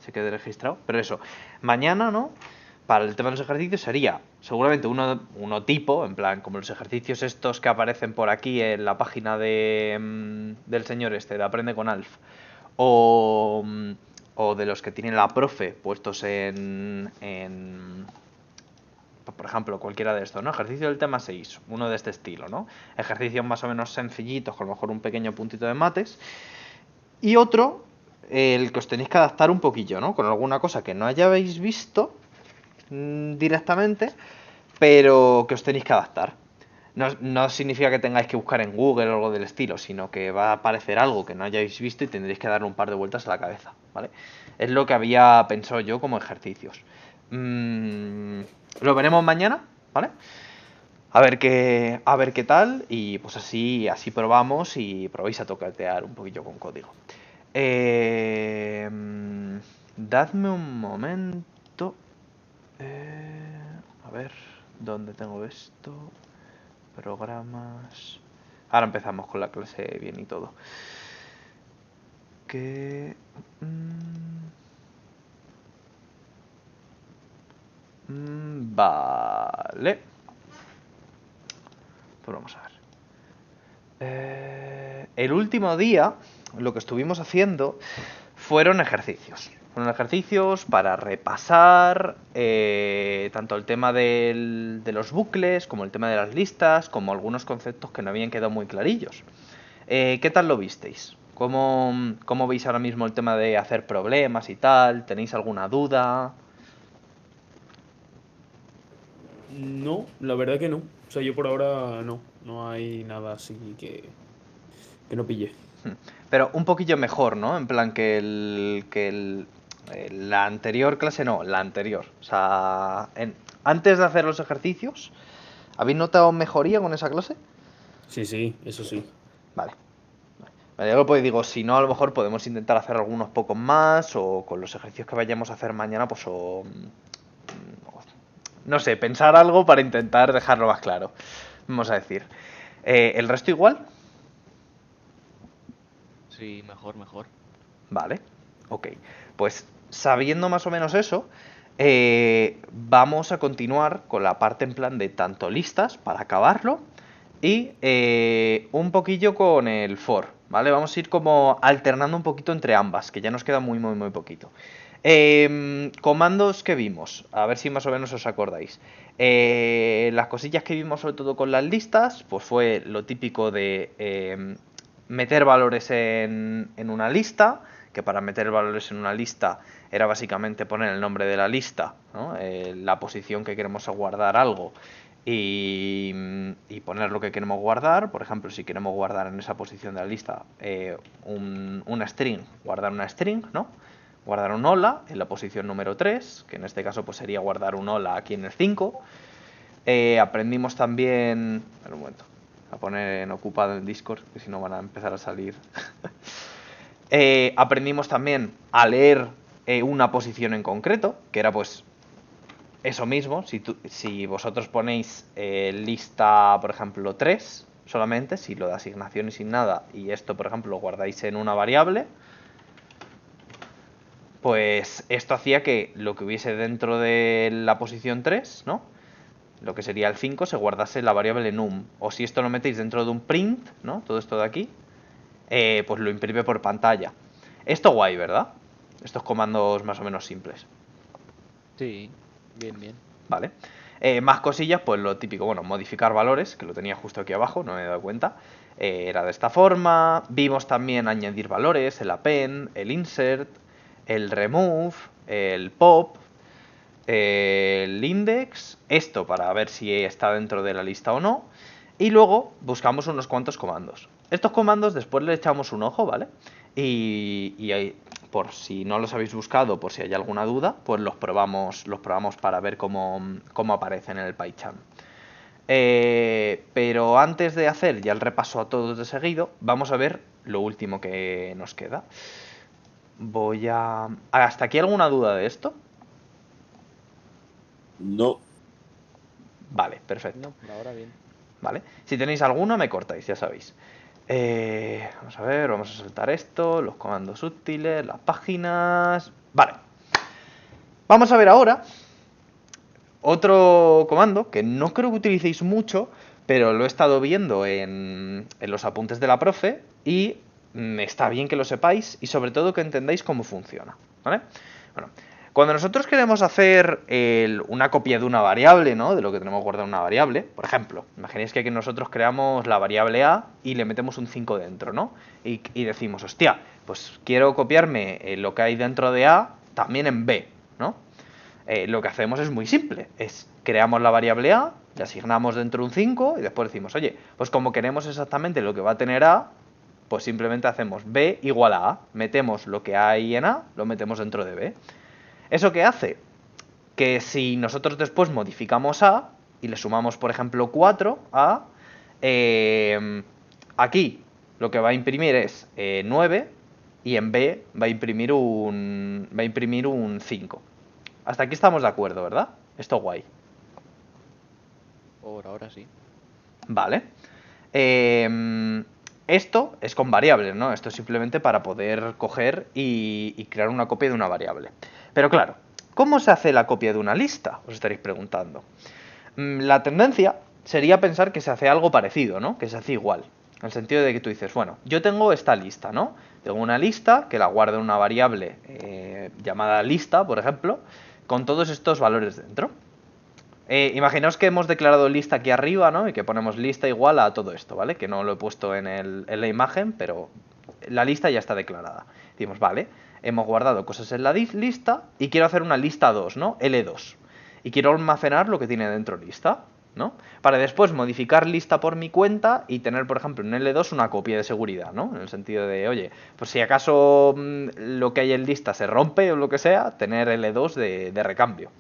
se quede registrado. Pero eso, mañana, ¿no? Para el tema de los ejercicios sería seguramente uno tipo, en plan, como los ejercicios estos que aparecen por aquí en la página del señor este, de Aprende con Alf. O, o de los que tienen la profe puestos por ejemplo, cualquiera de estos, ¿no? Ejercicio del tema 6, uno de este estilo, ¿no? Ejercicios más o menos sencillitos, con a lo mejor un pequeño puntito de mates. Y otro, el que os tenéis que adaptar un poquillo, ¿no? Con alguna cosa que no hayáis visto directamente, pero que os tenéis que adaptar. No significa que tengáis que buscar en Google o algo del estilo, sino que va a aparecer algo que no hayáis visto y tendréis que darle un par de vueltas a la cabeza, ¿vale? Es lo que había pensado yo como ejercicios. Lo veremos mañana, ¿vale? A ver qué tal y pues así probamos y probéis a toquetear un poquillo con código. Dadme un momento. A ver, ¿dónde tengo esto? Programas. Ahora empezamos con la clase bien y todo. Que... vale. Pues vamos a ver. El último día, lo que estuvimos haciendo fueron ejercicios. Fueron ejercicios para repasar tanto el tema de los bucles, como el tema de las listas, como algunos conceptos que no habían quedado muy clarillos. ¿Qué tal lo visteis? ¿Cómo veis ahora mismo el tema de hacer problemas y tal? ¿Tenéis alguna duda? No, la verdad que no. O sea, yo por ahora no. No hay nada así que no pille. Pero un poquillo mejor, ¿no? En plan la anterior clase, no, la anterior. O sea, antes de hacer los ejercicios, ¿habéis notado mejoría con esa clase? Sí, sí, eso sí. Vale. Vale, yo pues digo, si no, a lo mejor podemos intentar hacer algunos pocos más o con los ejercicios que vayamos a hacer mañana, pues no sé, pensar algo para intentar dejarlo más claro. Vamos a decir. ¿El resto igual? Sí, mejor, mejor. Vale, ok. Pues sabiendo más o menos eso, vamos a continuar con la parte en plan de tanto listas para acabarlo y un poquillo con el for, ¿vale? Vamos a ir como alternando un poquito entre ambas, que ya nos queda muy, muy, muy poquito. Comandos que vimos, a ver si más o menos os acordáis. Las cosillas que vimos sobre todo con las listas, pues fue lo típico de meter valores en una lista, que para meter valores en una lista era básicamente poner el nombre de la lista, ¿no? La posición que queremos guardar algo y poner lo que queremos guardar. Por ejemplo, si queremos guardar en esa posición de la lista una string, guardar una string, ¿no? Guardar un hola en la posición número 3, que en este caso pues sería guardar un hola aquí en el 5. Aprendimos también... Espera un momento, a poner en ocupado en Discord, que si no van a empezar a salir. Aprendimos también a leer una posición en concreto, que era pues eso mismo. Si vosotros ponéis lista, por ejemplo, 3 solamente, si lo de asignación y sin nada, y esto, por ejemplo, lo guardáis en una variable, pues esto hacía que lo que hubiese dentro de la posición 3, ¿no? Lo que sería el 5, se guardase la variable num. O si esto lo metéis dentro de un print, ¿no? Todo esto de aquí, pues lo imprime por pantalla. Esto guay, ¿verdad? Estos comandos más o menos simples. Sí, bien, bien. Vale. Más cosillas, pues lo típico, bueno, modificar valores, que lo tenía justo aquí abajo, no me he dado cuenta. Era de esta forma. Vimos también añadir valores, el append, el insert, el remove, el pop, el index, esto para ver si está dentro de la lista o no. Y luego buscamos unos cuantos comandos. Estos comandos después le echamos un ojo, ¿vale? Y por si no los habéis buscado, por si hay alguna duda, pues los probamos para ver cómo aparecen en el PyCharm. Pero antes de hacer ya el repaso a todos de seguido, vamos a ver lo último que nos queda. ¿Hasta aquí alguna duda de esto? No. Vale, perfecto. No, por ahora bien. ¿Vale? Si tenéis alguna, me cortáis, ya sabéis. Vamos a ver, vamos a saltar esto, los comandos útiles, las páginas... Vale, Vamos a ver ahora otro comando que no creo que utilicéis mucho, pero lo he estado viendo en los apuntes de la profe y está bien que lo sepáis y sobre todo que entendáis cómo funciona, ¿vale? Bueno, cuando nosotros queremos hacer una copia de una variable, ¿no? De lo que tenemos guardado en una variable, por ejemplo, imaginéis que aquí nosotros creamos la variable a y le metemos un 5 dentro, ¿no? Y decimos, hostia, pues quiero copiarme lo que hay dentro de a también en b, ¿no? Lo que hacemos es muy simple, es creamos la variable a, le asignamos dentro un 5 y después decimos, oye, pues como queremos exactamente lo que va a tener a, pues simplemente hacemos b igual a, metemos lo que hay en a, lo metemos dentro de b. ¿Eso qué hace? Que si nosotros después modificamos a y le sumamos, por ejemplo, 4 a, aquí lo que va a imprimir es 9 y en b va a imprimir un 5. Hasta aquí estamos de acuerdo, ¿verdad? Esto guay. Por ahora sí. Vale. Esto es con variables, ¿no? Esto es simplemente para poder coger y crear una copia de una variable. Pero claro, ¿cómo se hace la copia de una lista? Os estaréis preguntando. La tendencia sería pensar que se hace algo parecido, ¿no? Que se hace igual. En el sentido de que tú dices, bueno, yo tengo esta lista, ¿no? Tengo una lista que la guardo en una variable llamada lista, por ejemplo, con todos estos valores dentro. Imaginaos que hemos declarado lista aquí arriba, ¿no? Y que ponemos lista igual a todo esto, ¿vale? Que no lo he puesto en la imagen, pero la lista ya está declarada. Decimos, vale, hemos guardado cosas en la lista y quiero hacer una lista 2, ¿no? L2. Y quiero almacenar lo que tiene dentro lista, ¿no? Para después modificar lista por mi cuenta y tener, por ejemplo, en L2 una copia de seguridad, ¿no? En el sentido de, oye, pues si acaso lo que hay en lista se rompe o lo que sea, tener L2 de recambio.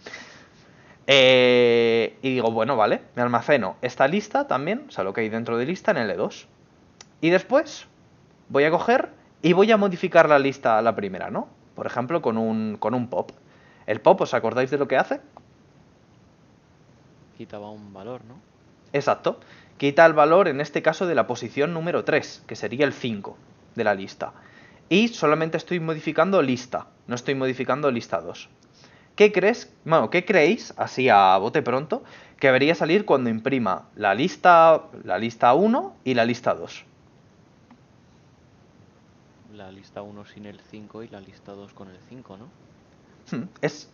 Y digo, bueno, vale, me almaceno esta lista también, o sea, lo que hay dentro de lista en L2. Y después voy a coger y voy a modificar la lista a la primera, ¿no? Por ejemplo, con un pop. El pop, ¿os acordáis de lo que hace? Quitaba un valor, ¿no? Exacto. Quita el valor, en este caso, de la posición número 3, que sería el 5 de la lista. Y solamente estoy modificando lista, no estoy modificando lista 2. ¿Qué creéis, así a bote pronto, que debería salir cuando imprima la lista 1 y la lista 2? La lista 1 sin el 5 y la lista 2 con el 5, ¿no? Es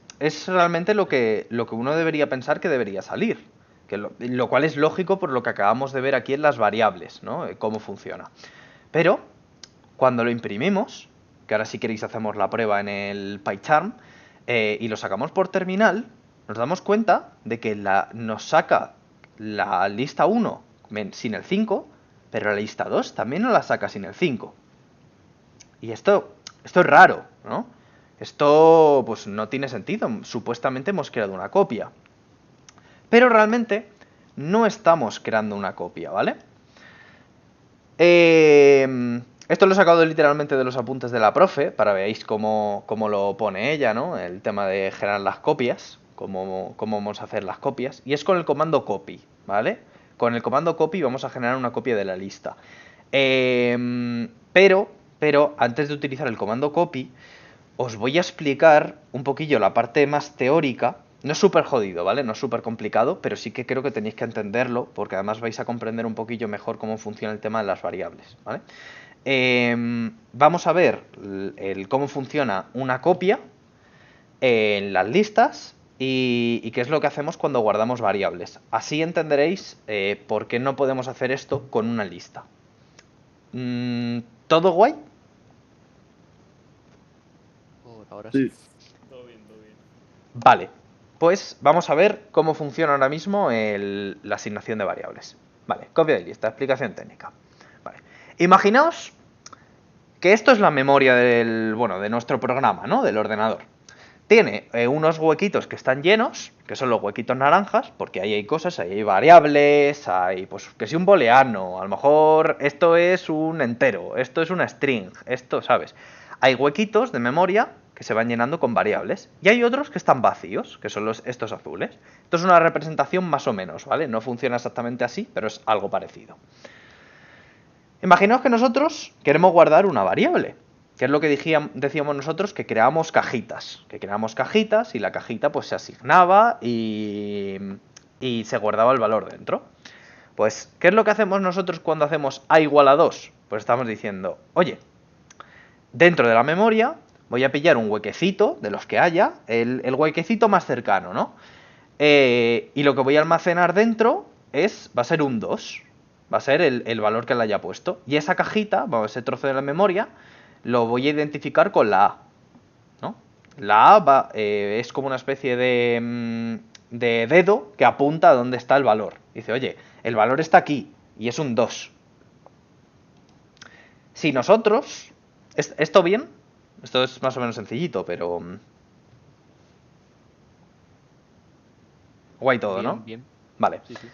realmente lo que uno debería pensar que debería salir. Lo cual es lógico por lo que acabamos de ver aquí en las variables, ¿no? Cómo funciona. Pero, cuando lo imprimimos, que ahora si queréis hacemos la prueba en el PyCharm, y lo sacamos por terminal, nos damos cuenta de que nos saca la lista 1 sin el 5, pero la lista 2 también nos la saca sin el 5. Y esto es raro, ¿no? Esto pues no tiene sentido. Supuestamente hemos creado una copia. Pero realmente no estamos creando una copia, ¿vale? Esto lo he sacado literalmente de los apuntes de la profe, para que veáis cómo lo pone ella, ¿no? El tema de generar las copias, cómo vamos a hacer las copias. Y es con el comando copy, ¿vale? Con el comando copy vamos a generar una copia de la lista. Pero antes de utilizar el comando copy, os voy a explicar un poquillo la parte más teórica. No es súper jodido, ¿vale? No es súper complicado, pero sí que creo que tenéis que entenderlo, porque además vais a comprender un poquillo mejor cómo funciona el tema de las variables, ¿vale? Vamos a ver cómo funciona una copia en las listas y qué es lo que hacemos cuando guardamos variables. Así entenderéis por qué no podemos hacer esto con una lista. ¿Todo guay? Por ahora sí. Todo bien, todo bien. Vale, pues vamos a ver cómo funciona ahora mismo la asignación de variables. Vale, copia de lista, explicación técnica. Vale. Imaginaos que esto es la memoria de nuestro programa, ¿no? Del ordenador. Tiene unos huequitos que están llenos, que son los huequitos naranjas, porque ahí hay cosas, ahí hay variables, hay, pues, que si un booleano, a lo mejor esto es un entero, esto es una string, esto, ¿sabes? Hay huequitos de memoria que se van llenando con variables, y hay otros que están vacíos, que son estos azules. Esto es una representación más o menos, ¿vale? No funciona exactamente así, pero es algo parecido. Imaginaos que nosotros queremos guardar una variable. ¿Qué es lo que decíamos nosotros? Que creábamos cajitas. Que creábamos cajitas y la cajita pues se asignaba y se guardaba el valor dentro. Pues, ¿qué es lo que hacemos nosotros cuando hacemos A igual a 2? Pues estamos diciendo, oye, dentro de la memoria voy a pillar un huequecito de los que haya, el huequecito más cercano, ¿no? Y lo que voy a almacenar dentro va a ser un 2. Va a ser el valor que le haya puesto. Y esa cajita, ese trozo de la memoria, lo voy a identificar con la A, ¿no? La A es como una especie de dedo que apunta a dónde está el valor. Dice, oye, el valor está aquí y es un 2. Si nosotros... ¿Esto bien? Esto es más o menos sencillito, pero... Guay todo, Bien, ¿no? bien. Vale. Sí, sí.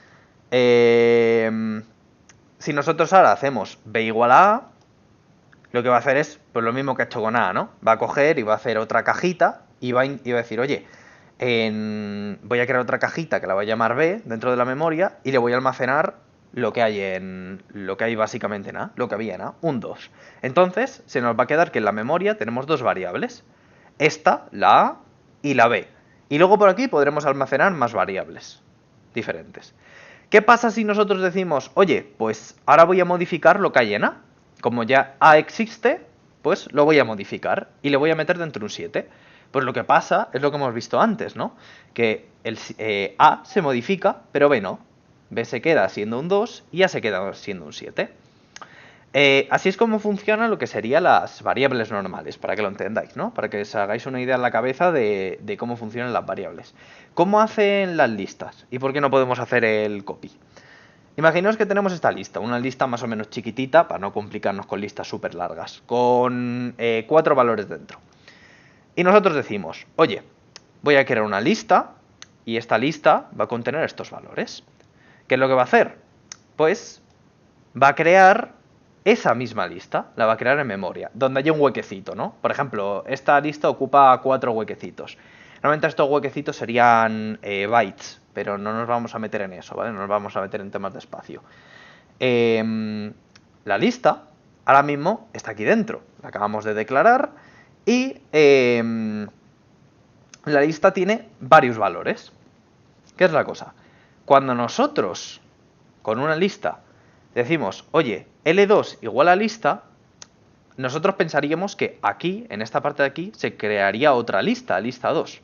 Si nosotros ahora hacemos B igual a A, lo que va a hacer es pues lo mismo que ha hecho con A, ¿no? Va a coger y va a hacer otra cajita y va a decir, oye, voy a crear otra cajita que la voy a llamar B dentro de la memoria y le voy a almacenar lo que hay básicamente en A, lo que había en A, un 2. Entonces, se nos va a quedar que en la memoria tenemos dos variables. Esta, la A y la B. Y luego por aquí podremos almacenar más variables diferentes. ¿Qué pasa si nosotros decimos, oye, pues ahora voy a modificar lo que hay en A? Como ya A existe, pues lo voy a modificar y le voy a meter dentro de un 7. Pues lo que pasa es lo que hemos visto antes, ¿no? Que A se modifica, pero B no. B se queda siendo un 2 y A se queda siendo un 7. Así es como funcionan lo que serían las variables normales, para que lo entendáis, ¿no? Para que os hagáis una idea en la cabeza de cómo funcionan las variables. ¿Cómo hacen las listas? ¿Y por qué no podemos hacer el copy? Imaginaos que tenemos esta lista, una lista más o menos chiquitita, para no complicarnos con listas súper largas, con 4 valores dentro. Y nosotros decimos, oye, voy a crear una lista y esta lista va a contener estos valores. ¿Qué es lo que va a hacer? Pues va a crear esa misma lista, la va a crear en memoria, donde haya un huequecito, ¿no? Por ejemplo, esta lista ocupa 4 huequecitos. Normalmente estos huequecitos serían bytes, pero no nos vamos a meter en eso, ¿vale? No nos vamos a meter en temas de espacio. La lista ahora mismo está aquí dentro, la acabamos de declarar y la lista tiene varios valores. ¿Qué es la cosa? Cuando nosotros con una lista decimos, oye, L2 igual a lista, nosotros pensaríamos que aquí, en esta parte de aquí, se crearía otra lista, lista 2.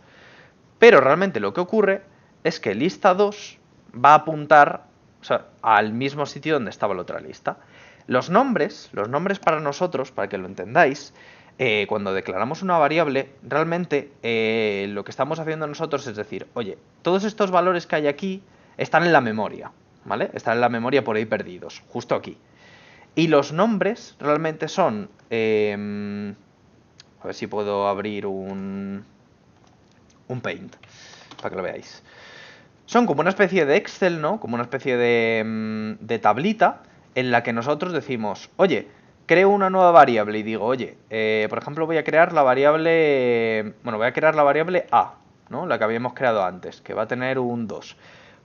Pero realmente lo que ocurre es que lista 2 va a apuntar, o sea, al mismo sitio donde estaba la otra lista. Los nombres para nosotros, para que lo entendáis, cuando declaramos una variable, realmente lo que estamos haciendo nosotros es decir, oye, todos estos valores que hay aquí están en la memoria, ¿vale? Están en la memoria por ahí perdidos, justo aquí. Y los nombres realmente son... a ver si puedo abrir un Paint, para que lo veáis. Son como una especie de Excel, ¿no? Como una especie de tablita en la que nosotros decimos, oye, creo una nueva variable y digo, oye, por ejemplo voy a crear la variable... Bueno, voy a crear la variable A, ¿no? La que habíamos creado antes, que va a tener un 2.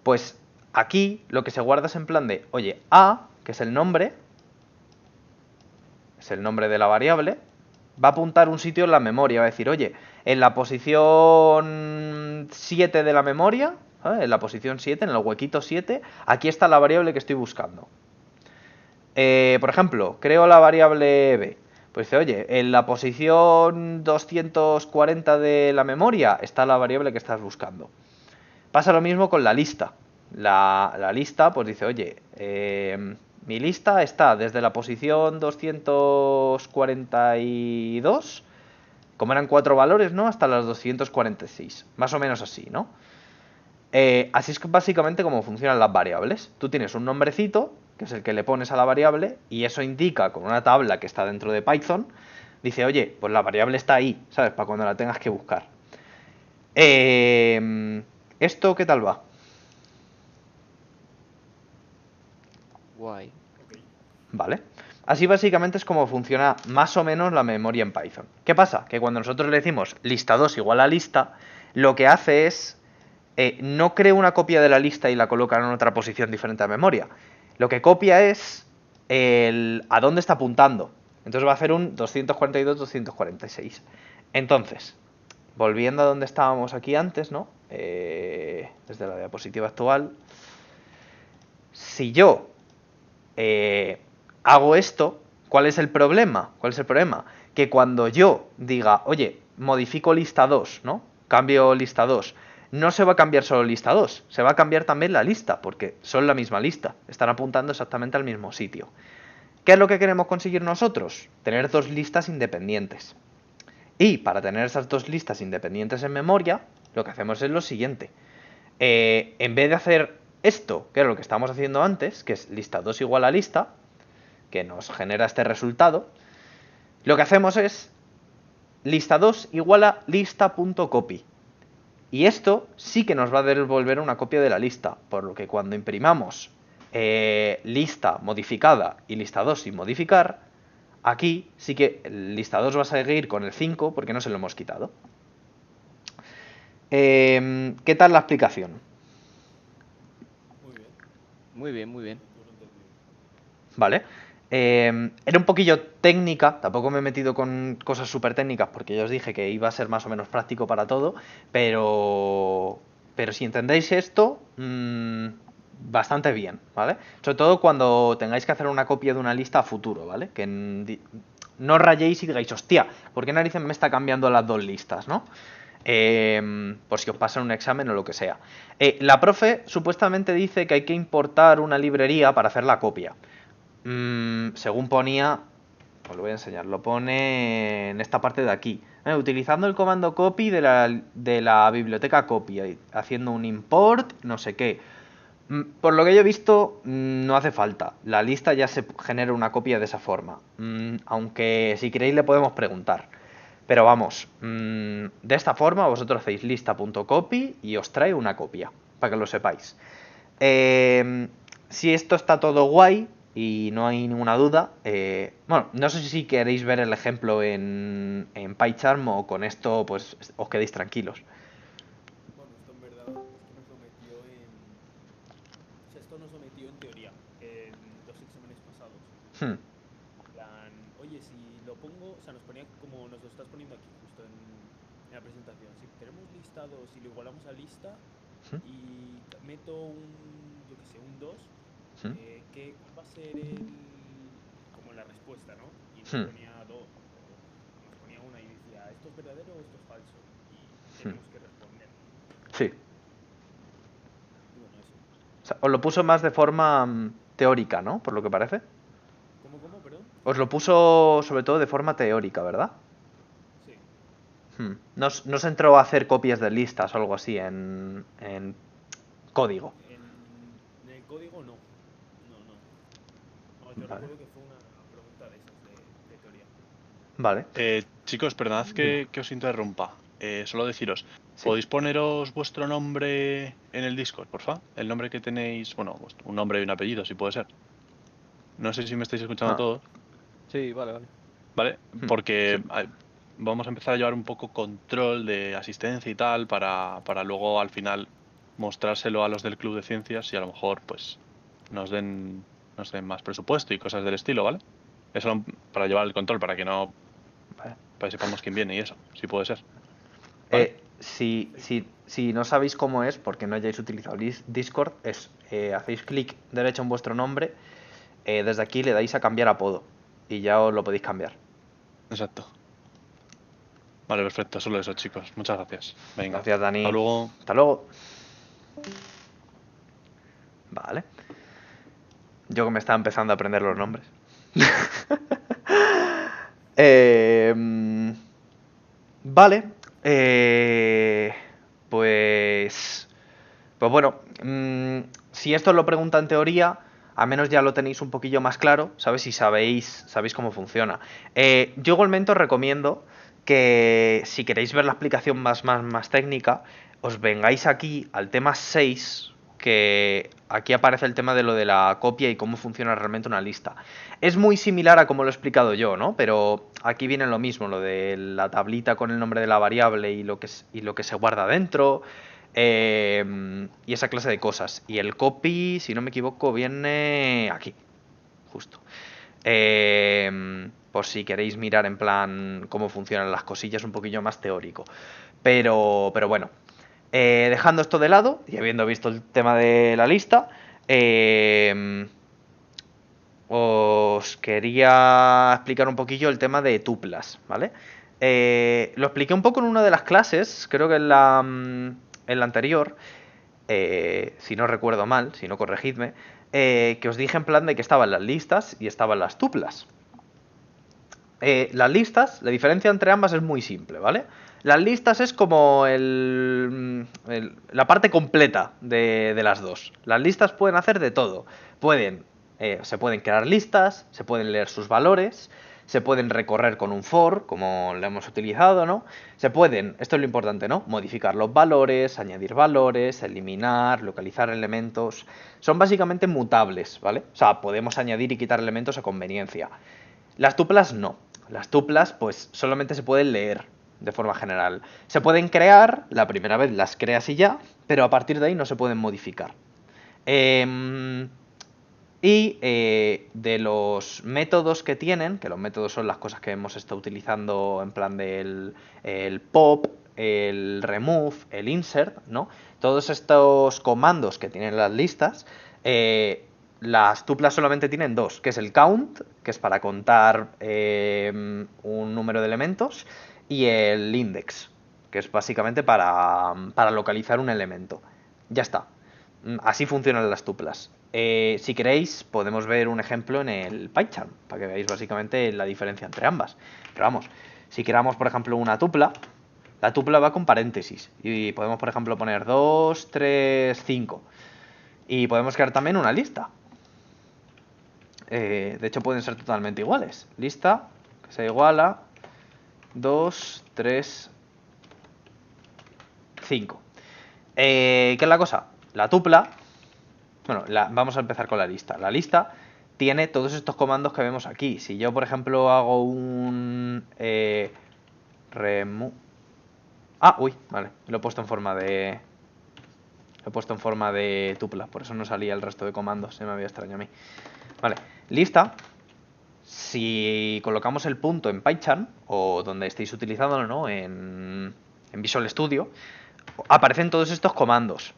Pues aquí lo que se guarda es en plan de, oye, A, que es el nombre de la variable, va a apuntar un sitio en la memoria, va a decir, oye, en la posición 7 de la memoria, ¿sabes? En la posición 7, en el huequito 7, aquí está la variable que estoy buscando. Por ejemplo, creo la variable B. Pues dice, oye, en la posición 240 de la memoria está la variable que estás buscando. Pasa lo mismo con la lista. La lista, pues dice, oye, mi lista está desde la posición 242, como eran 4 valores, ¿no? Hasta las 246. Más o menos así, ¿no? Así es básicamente como funcionan las variables. Tú tienes un nombrecito, que es el que le pones a la variable, y eso indica con una tabla que está dentro de Python, dice, oye, pues la variable está ahí, ¿sabes? Para cuando la tengas que buscar. ¿Esto qué tal va? Guay. Vale. Así básicamente es como funciona más o menos la memoria en Python. ¿Qué pasa? Que cuando nosotros le decimos lista 2 igual a lista, lo que hace es no crea una copia de la lista y la coloca en otra posición diferente a memoria. Lo que copia es a dónde está apuntando. Entonces va a hacer un 242-246. Entonces, volviendo a donde estábamos aquí antes, ¿no? Desde la diapositiva actual. Si yo hago esto, ¿cuál es el problema? ¿Cuál es el problema? Que cuando yo diga, oye, modifico lista 2, ¿no? Cambio lista 2, no se va a cambiar solo lista 2, se va a cambiar también la lista, porque son la misma lista, están apuntando exactamente al mismo sitio. ¿Qué es lo que queremos conseguir nosotros? Tener dos listas independientes. Y para tener esas dos listas independientes en memoria, lo que hacemos es lo siguiente. En vez de hacer esto, que es lo que estábamos haciendo antes, que es lista 2 igual a lista, que nos genera este resultado, lo que hacemos es lista 2 igual a lista.copy. Y esto sí que nos va a devolver una copia de la lista, por lo que cuando imprimamos lista modificada y lista 2 sin modificar, aquí sí que lista 2 va a seguir con el 5 porque no se lo hemos quitado. ¿Qué tal la explicación? Muy bien. Muy bien, muy bien. Yo lo entendí. ¿Vale? Era un poquillo técnica, tampoco me he metido con cosas súper técnicas porque ya os dije que iba a ser más o menos práctico para todo, pero si entendéis esto, bastante bien, ¿vale? Sobre todo cuando tengáis que hacer una copia de una lista a futuro, ¿vale? Que no rayéis y digáis, hostia, ¿por qué narices me está cambiando las dos listas, ¿no? Por si os pasa un examen o lo que sea. La profe supuestamente dice que hay que importar una librería para hacer la copia. Según ponía, os lo voy a enseñar, lo pone en esta parte de aquí. Utilizando el comando copy de la biblioteca copy, haciendo un import, no sé qué. Por lo que yo he visto, no hace falta. La lista ya se genera una copia de esa forma. Aunque si queréis le podemos preguntar. Pero vamos, de esta forma vosotros hacéis lista.copy y os trae una copia, para que lo sepáis. Si esto está todo guay y no hay ninguna duda, bueno, no sé si queréis ver el ejemplo en PyCharm o con esto pues os quedéis tranquilos. Bueno, esto en verdad es que nos lo metió en... O sea, esto nos lo metió en teoría en dos exámenes pasados. Hmm, En plan, oye, si lo pongo... O sea, nos ponía como nos lo estás poniendo aquí, justo en la presentación. Si tenemos listado, si lo igualamos a lista hmm, y meto un, yo qué sé, un 2, hmm, ¿cuál va a ser el... como la respuesta, ¿no? Y nos hmm, ponía 2, o nos ponía una y decía, ¿esto es verdadero o esto es falso? Y hmm. teníamos que responder. Sí. Y bueno, eso. O sea, os lo puso más de forma teórica, ¿no? Por lo que parece. ¿Cómo, perdón? Os lo puso sobre todo de forma teórica, ¿verdad? Sí. No se entró a hacer copias de listas o algo así en código. En el código no. No, no. No, yo Vale. recuerdo que fue una pregunta de esas de teoría. Vale. Chicos, perdonad Dime. que os interrumpa. Solo deciros, Sí. ¿podéis poneros vuestro nombre en el Discord, porfa? El nombre que tenéis, bueno, un nombre y un apellido, si puede ser. No sé si me estáis escuchando Ah. todos, Sí, vale, vale. ¿vale? Sí. Porque vamos a empezar a llevar un poco control de asistencia y tal para luego al final mostrárselo a los del Club de Ciencias y a lo mejor pues nos den más presupuesto y cosas del estilo, ¿vale? Eso para llevar el control, para que no Vale. para que sepamos quién viene y eso, si puede ser. ¿Vale? Si no sabéis cómo es, porque no hayáis utilizado Discord, hacéis clic derecho en vuestro nombre, desde aquí le dais a cambiar apodo y ya os lo podéis cambiar. Exacto. Vale, perfecto, solo eso, chicos. Muchas gracias. Venga. Gracias, Dani. Hasta luego. Hasta luego. Vale. Yo que me estaba empezando a aprender los nombres. Vale. Pues... Pues bueno, si esto os lo pregunta en teoría, al menos ya lo tenéis un poquillo más claro, ¿sabes? Si sabéis cómo funciona. Yo igualmente os recomiendo que si queréis ver la explicación más técnica, os vengáis aquí al tema 6, que aquí aparece el tema de lo de la copia y cómo funciona realmente una lista. Es muy similar a como lo he explicado yo, ¿no? Pero aquí viene lo mismo, lo de la tablita con el nombre de la variable y lo que se guarda dentro. Y esa clase de cosas. Y el copy, si no me equivoco, viene aquí. Justo. Pues por si queréis mirar en plan cómo funcionan las cosillas, un poquillo más teórico. Pero bueno, dejando esto de lado y habiendo visto el tema de la lista, os quería explicar un poquillo el tema de tuplas, ¿vale? Lo expliqué un poco en una de las clases, creo que en la anterior, si no recuerdo mal, si no corregidme, que os dije en plan de que estaban las listas y estaban las tuplas. Las listas, la diferencia entre ambas es muy simple, ¿vale? Las listas es como la parte completa de las dos. Las listas pueden hacer de todo. Se pueden crear listas, se pueden leer sus valores, se pueden recorrer con un for, como lo hemos utilizado, ¿no? Se pueden, esto es lo importante, ¿no? Modificar los valores, añadir valores, eliminar, localizar elementos. Son básicamente mutables, ¿vale? O sea, podemos añadir y quitar elementos a conveniencia. Las tuplas no. Las tuplas, pues, solamente se pueden leer de forma general. Se pueden crear, la primera vez las creas y ya, pero a partir de ahí no se pueden modificar. De los métodos que tienen, que los métodos son las cosas que hemos estado utilizando en plan del el pop, el remove, el insert, ¿no? Todos estos comandos que tienen las listas, las tuplas solamente tienen dos, que es el count, que es para contar un número de elementos, y el index, que es básicamente para localizar un elemento. Ya está. Así funcionan las tuplas. Si queréis, podemos ver un ejemplo en el PyCharm, para que veáis básicamente la diferencia entre ambas. Pero vamos, si creamos, por ejemplo, una tupla, la tupla va con paréntesis. Y podemos, por ejemplo, poner 2, 3, 5. Y podemos crear también una lista. De hecho, pueden ser totalmente iguales. Lista, que sea igual a 2, 3, 5. ¿Qué es la cosa? La tupla... Bueno, vamos a empezar con la lista. La lista tiene todos estos comandos que vemos aquí. Si yo, por ejemplo, hago un... vale. Lo he puesto en forma de... Lo he puesto en forma de tupla. Por eso no salía el resto de comandos. Se me había extrañado a mí. Vale. Lista. Si colocamos el punto en PyCharm, o donde estéis utilizándolo, ¿no? En Visual Studio, aparecen todos estos comandos.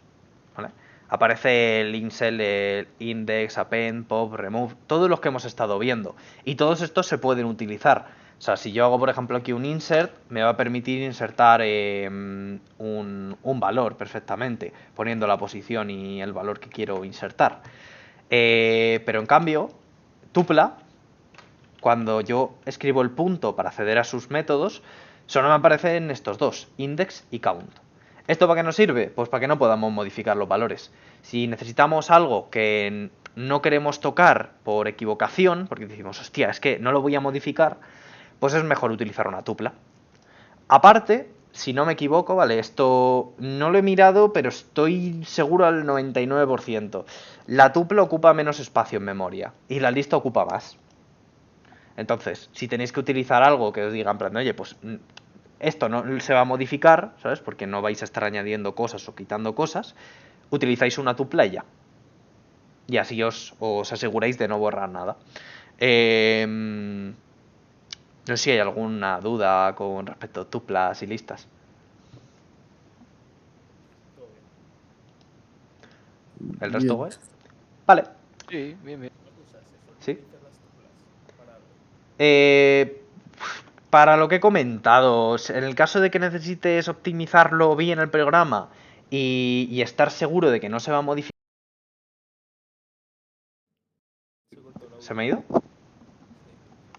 ¿Vale? Aparece el insert, el index, append, pop, remove, todos los que hemos estado viendo. Y todos estos se pueden utilizar. O sea, si yo hago, por ejemplo, aquí un insert, me va a permitir insertar un valor perfectamente, poniendo la posición y el valor que quiero insertar. Pero en cambio, tupla, cuando yo escribo el punto para acceder a sus métodos, solo me aparecen estos dos, index y count. ¿Esto para qué nos sirve? Pues para que no podamos modificar los valores. Si necesitamos algo que no queremos tocar por equivocación, porque decimos, hostia, es que no lo voy a modificar, pues es mejor utilizar una tupla. Aparte, si no me equivoco, vale, esto no lo he mirado, pero estoy seguro al 99%. La tupla ocupa menos espacio en memoria y la lista ocupa más. Entonces, si tenéis que utilizar algo que os diga en plan, oye, pues esto no se va a modificar, ¿sabes? Porque no vais a estar añadiendo cosas o quitando cosas. Utilizáis una tupla y ya. Y así os aseguráis de no borrar nada. No sé si hay alguna duda con respecto a tuplas y listas. ¿El resto guay? Vale. Sí, bien, bien. ¿Sí? Para lo que he comentado, en el caso de que necesites optimizarlo bien el programa y estar seguro de que no se va a modificar... ¿Se me ha ido?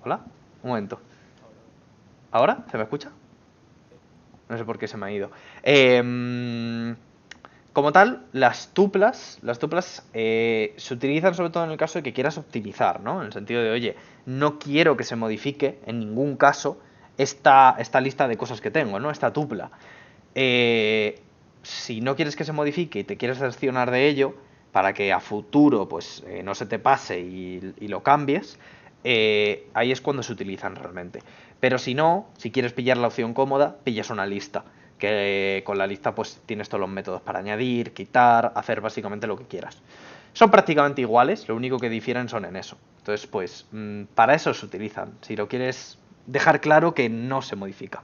¿Hola? Un momento. ¿Ahora? ¿Se me escucha? No sé por qué se me ha ido. Como tal, las tuplas se utilizan sobre todo en el caso de que quieras optimizar, ¿no? En el sentido de, oye, no quiero que se modifique en ningún caso esta lista de cosas que tengo, ¿no? Esta tupla. Si no quieres que se modifique y te quieres cerciorar de ello, para que a futuro pues no se te pase y lo cambies, ahí es cuando se utilizan realmente. Pero si no, si quieres pillar la opción cómoda, pillas una lista. Que con la lista pues tienes todos los métodos para añadir, quitar, hacer básicamente lo que quieras. Son prácticamente iguales, lo único que difieren son en eso. Entonces, pues, para eso se utilizan. Si lo quieres dejar claro que no se modifica.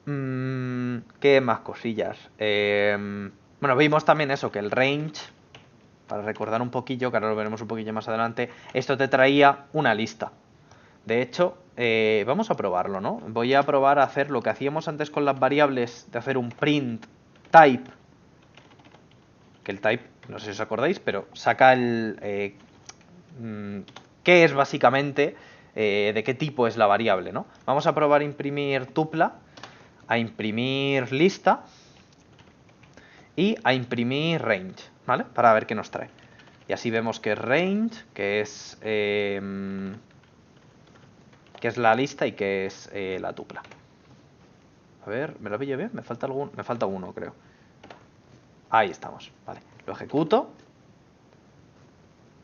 Ok. ¿Qué más cosillas? Bueno, vimos también eso, que el range, para recordar un poquillo, que ahora lo veremos un poquillo más adelante, esto te traía una lista. De hecho, vamos a probarlo, ¿no? Voy a probar a hacer lo que hacíamos antes con las variables, de hacer un print type, que el type, no sé si os acordáis, pero saca el... qué es básicamente, de qué tipo es la variable, ¿no? Vamos a probar a imprimir tupla, a imprimir lista y a imprimir range, ¿vale? Para ver qué nos trae. Y así vemos que es range, que es la lista y que es la tupla. A ver, ¿me lo pillo bien? Me falta uno, creo. Ahí estamos, vale. Lo ejecuto.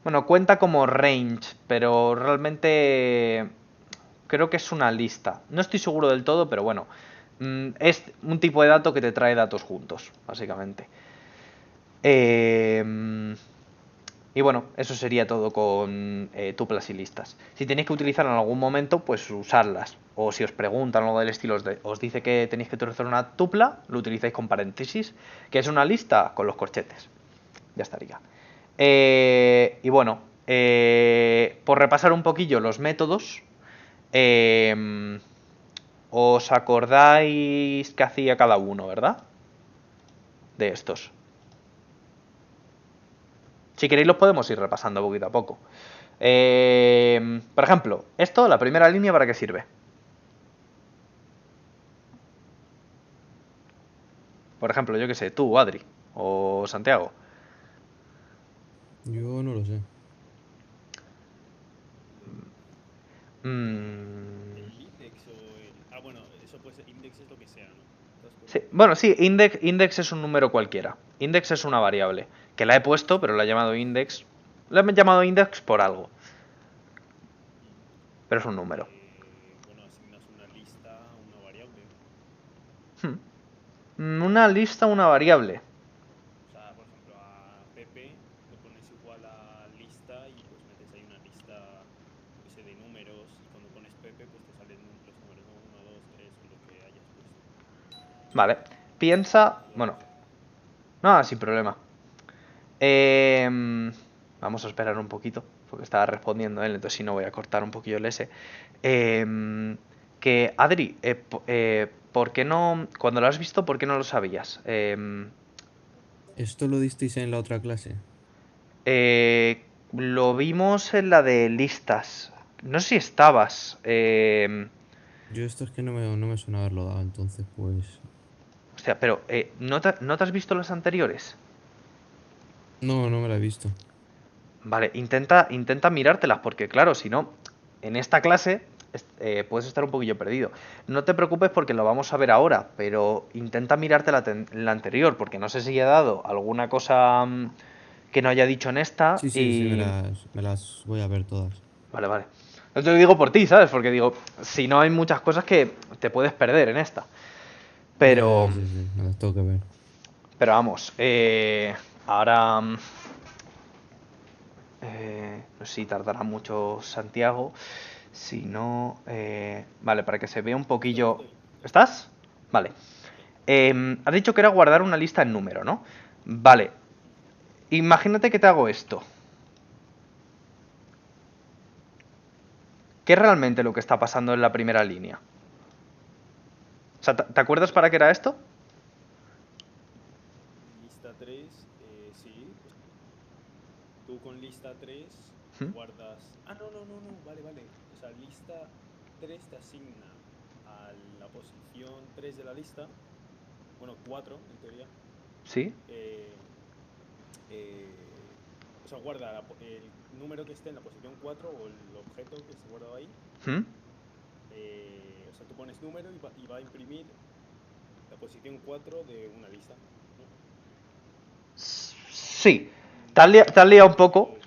Bueno, cuenta como range, pero realmente creo que es una lista. No estoy seguro del todo, pero bueno. Es un tipo de dato que te trae datos juntos, básicamente. Y bueno, eso sería todo con tuplas y listas. Si tenéis que utilizar en algún momento, pues usarlas. O si os preguntan algo del estilo, os dice que tenéis que utilizar una tupla, lo utilizáis con paréntesis, que es una lista con los corchetes. Ya estaría. Y bueno, por repasar un poquillo los métodos, os acordáis que hacía cada uno, ¿verdad? De estos. Si queréis los podemos ir repasando poquito a poco. Por ejemplo, esto, la primera línea, ¿para qué sirve? Por ejemplo, yo qué sé, tú, Adri, o Santiago. Yo no lo sé. ¿El Mm, index o el...? Ah, bueno, eso puede ser... Index es lo que sea, ¿no? Otras sí, cosas. bueno, sí, index es un número cualquiera. Index es una variable. Que la he puesto, pero la he llamado index. La he llamado index por algo. Pero es un número. Bueno, asignas una lista a una variable. Una lista, una variable. O sea, por ejemplo, a Pepe le pones igual a lista y pues metes ahí una lista, yo qué sé, de números. Y cuando pones Pepe, pues te salen los números, ¿no? 1, 2, 3 o lo que hayas puesto. Vale. Piensa. Dudo Bueno, mucho. no, sin problema. Vamos a esperar un poquito, porque estaba respondiendo él, entonces si no voy a cortar un poquillo el S. Que Adri, ¿por qué no, cuando lo has visto, por qué no lo sabías? ¿Esto lo disteis en la otra clase? Lo vimos en la de listas. No sé si estabas. Yo esto es que no me suena haberlo dado, entonces pues... Hostia, pero ¿no te has visto las anteriores? No me la he visto. Vale, intenta mirártelas, porque claro, si no, en esta clase puedes estar un poquillo perdido. No te preocupes porque lo vamos a ver ahora, pero intenta mirarte la anterior, porque no sé si he dado alguna cosa que no haya dicho en esta Sí, y... me las voy a ver todas. Vale, vale. No te lo digo por ti, ¿sabes? Porque digo, si no hay muchas cosas que te puedes perder en esta. Pero, Sí, me las tengo que ver. pero vamos, ahora... no sé si tardará mucho Santiago. Si no... vale, para que se vea un poquillo... Estoy. ¿Estás? Vale. Sí. Has dicho que era guardar una lista en número, ¿no? Vale. Imagínate que te hago esto. ¿Qué es realmente lo que está pasando en la primera línea? O sea, ¿te acuerdas para qué era esto? Lista 3, sí. Pues tú con lista 3 ¿Mm? guardas... Ah, no, vale. O sea, lista 3 te asigna a la posición 3 de la lista. Bueno, 4 en teoría. ¿Sí? eh, eh, o sea, guarda el número que esté en la posición 4 o el objeto que esté guardado ahí. ¿Mm? O sea, tú pones número y va a imprimir la posición 4 de una lista, ¿no? Sí. Te has liado un poco. O-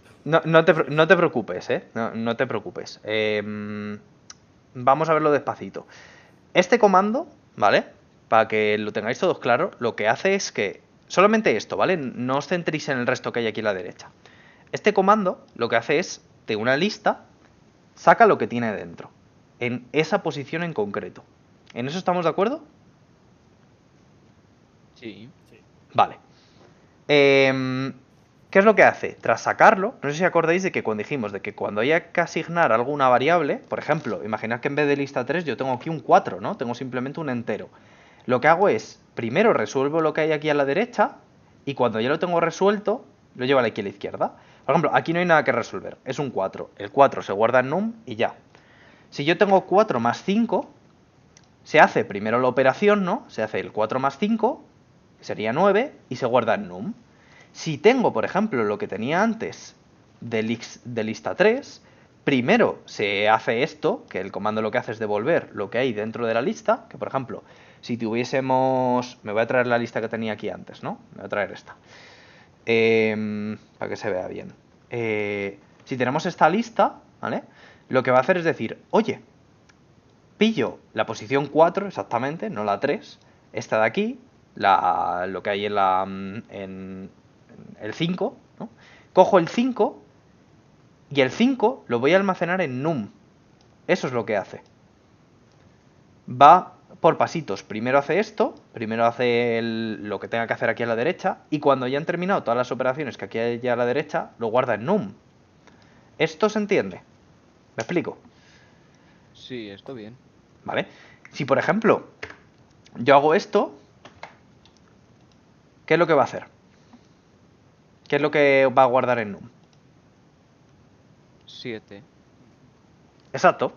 No te preocupes, ¿eh? No te preocupes. Vamos a verlo despacito. Este comando, ¿vale? Para que lo tengáis todos claro, lo que hace es que... Solamente esto, ¿vale? No os centréis en el resto que hay aquí a la derecha. Este comando lo que hace es, de una lista, saca lo que tiene dentro, en esa posición en concreto. ¿En eso estamos de acuerdo? Sí. Sí. Vale. ¿Qué es lo que hace? Tras sacarlo, no sé si acordáis de que cuando dijimos de que cuando haya que asignar alguna variable, por ejemplo, imaginad que en vez de lista 3 yo tengo aquí un 4, ¿no? Tengo simplemente un entero. Lo que hago es, primero resuelvo lo que hay aquí a la derecha y cuando ya lo tengo resuelto, lo llevo aquí a la izquierda. Por ejemplo, aquí no hay nada que resolver, es un 4. El 4 se guarda en num y ya. Si yo tengo 4 más 5, se hace primero la operación, ¿no? Se hace el 4 más 5, que sería 9, y se guarda en num. Si tengo, por ejemplo, lo que tenía antes de lista 3, primero se hace esto, que el comando lo que hace es devolver lo que hay dentro de la lista, que por ejemplo, si tuviésemos... Me voy a traer la lista que tenía aquí antes, ¿no? Me voy a traer esta. Para que se vea bien. Si tenemos esta lista, ¿vale? Lo que va a hacer es decir, oye, pillo la posición 4 exactamente, no la 3, esta de aquí, lo que hay en el 5, ¿no? Cojo el 5 y el 5 lo voy a almacenar en num. Eso es lo que hace. Va por pasitos. Primero hace esto, primero hace lo que tenga que hacer aquí a la derecha, y cuando ya han terminado todas las operaciones que aquí hay a la derecha, lo guarda en num. ¿Esto se entiende? ¿Me explico? Sí, esto bien. ¿Vale? Si por ejemplo yo hago esto, ¿qué es lo que va a hacer? ¿Qué es lo que va a guardar en num? 7. Exacto.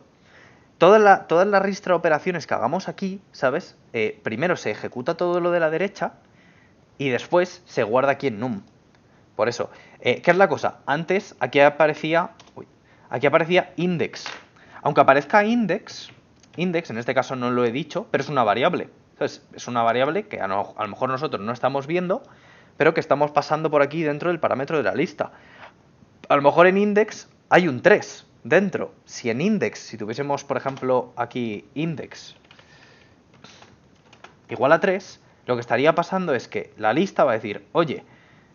Todas las ristra de operaciones que hagamos aquí, ¿sabes? Primero se ejecuta todo lo de la derecha y después se guarda aquí en num. Por eso, ¿qué es la cosa? Antes aquí aparecía index. Aunque aparezca index en este caso no lo he dicho, pero es una variable. Entonces, es una variable que a lo mejor nosotros no estamos viendo, pero que estamos pasando por aquí dentro del parámetro de la lista. A lo mejor en index hay un 3 dentro. Si en index, si tuviésemos, por ejemplo, aquí index igual a 3, lo que estaría pasando es que la lista va a decir, oye,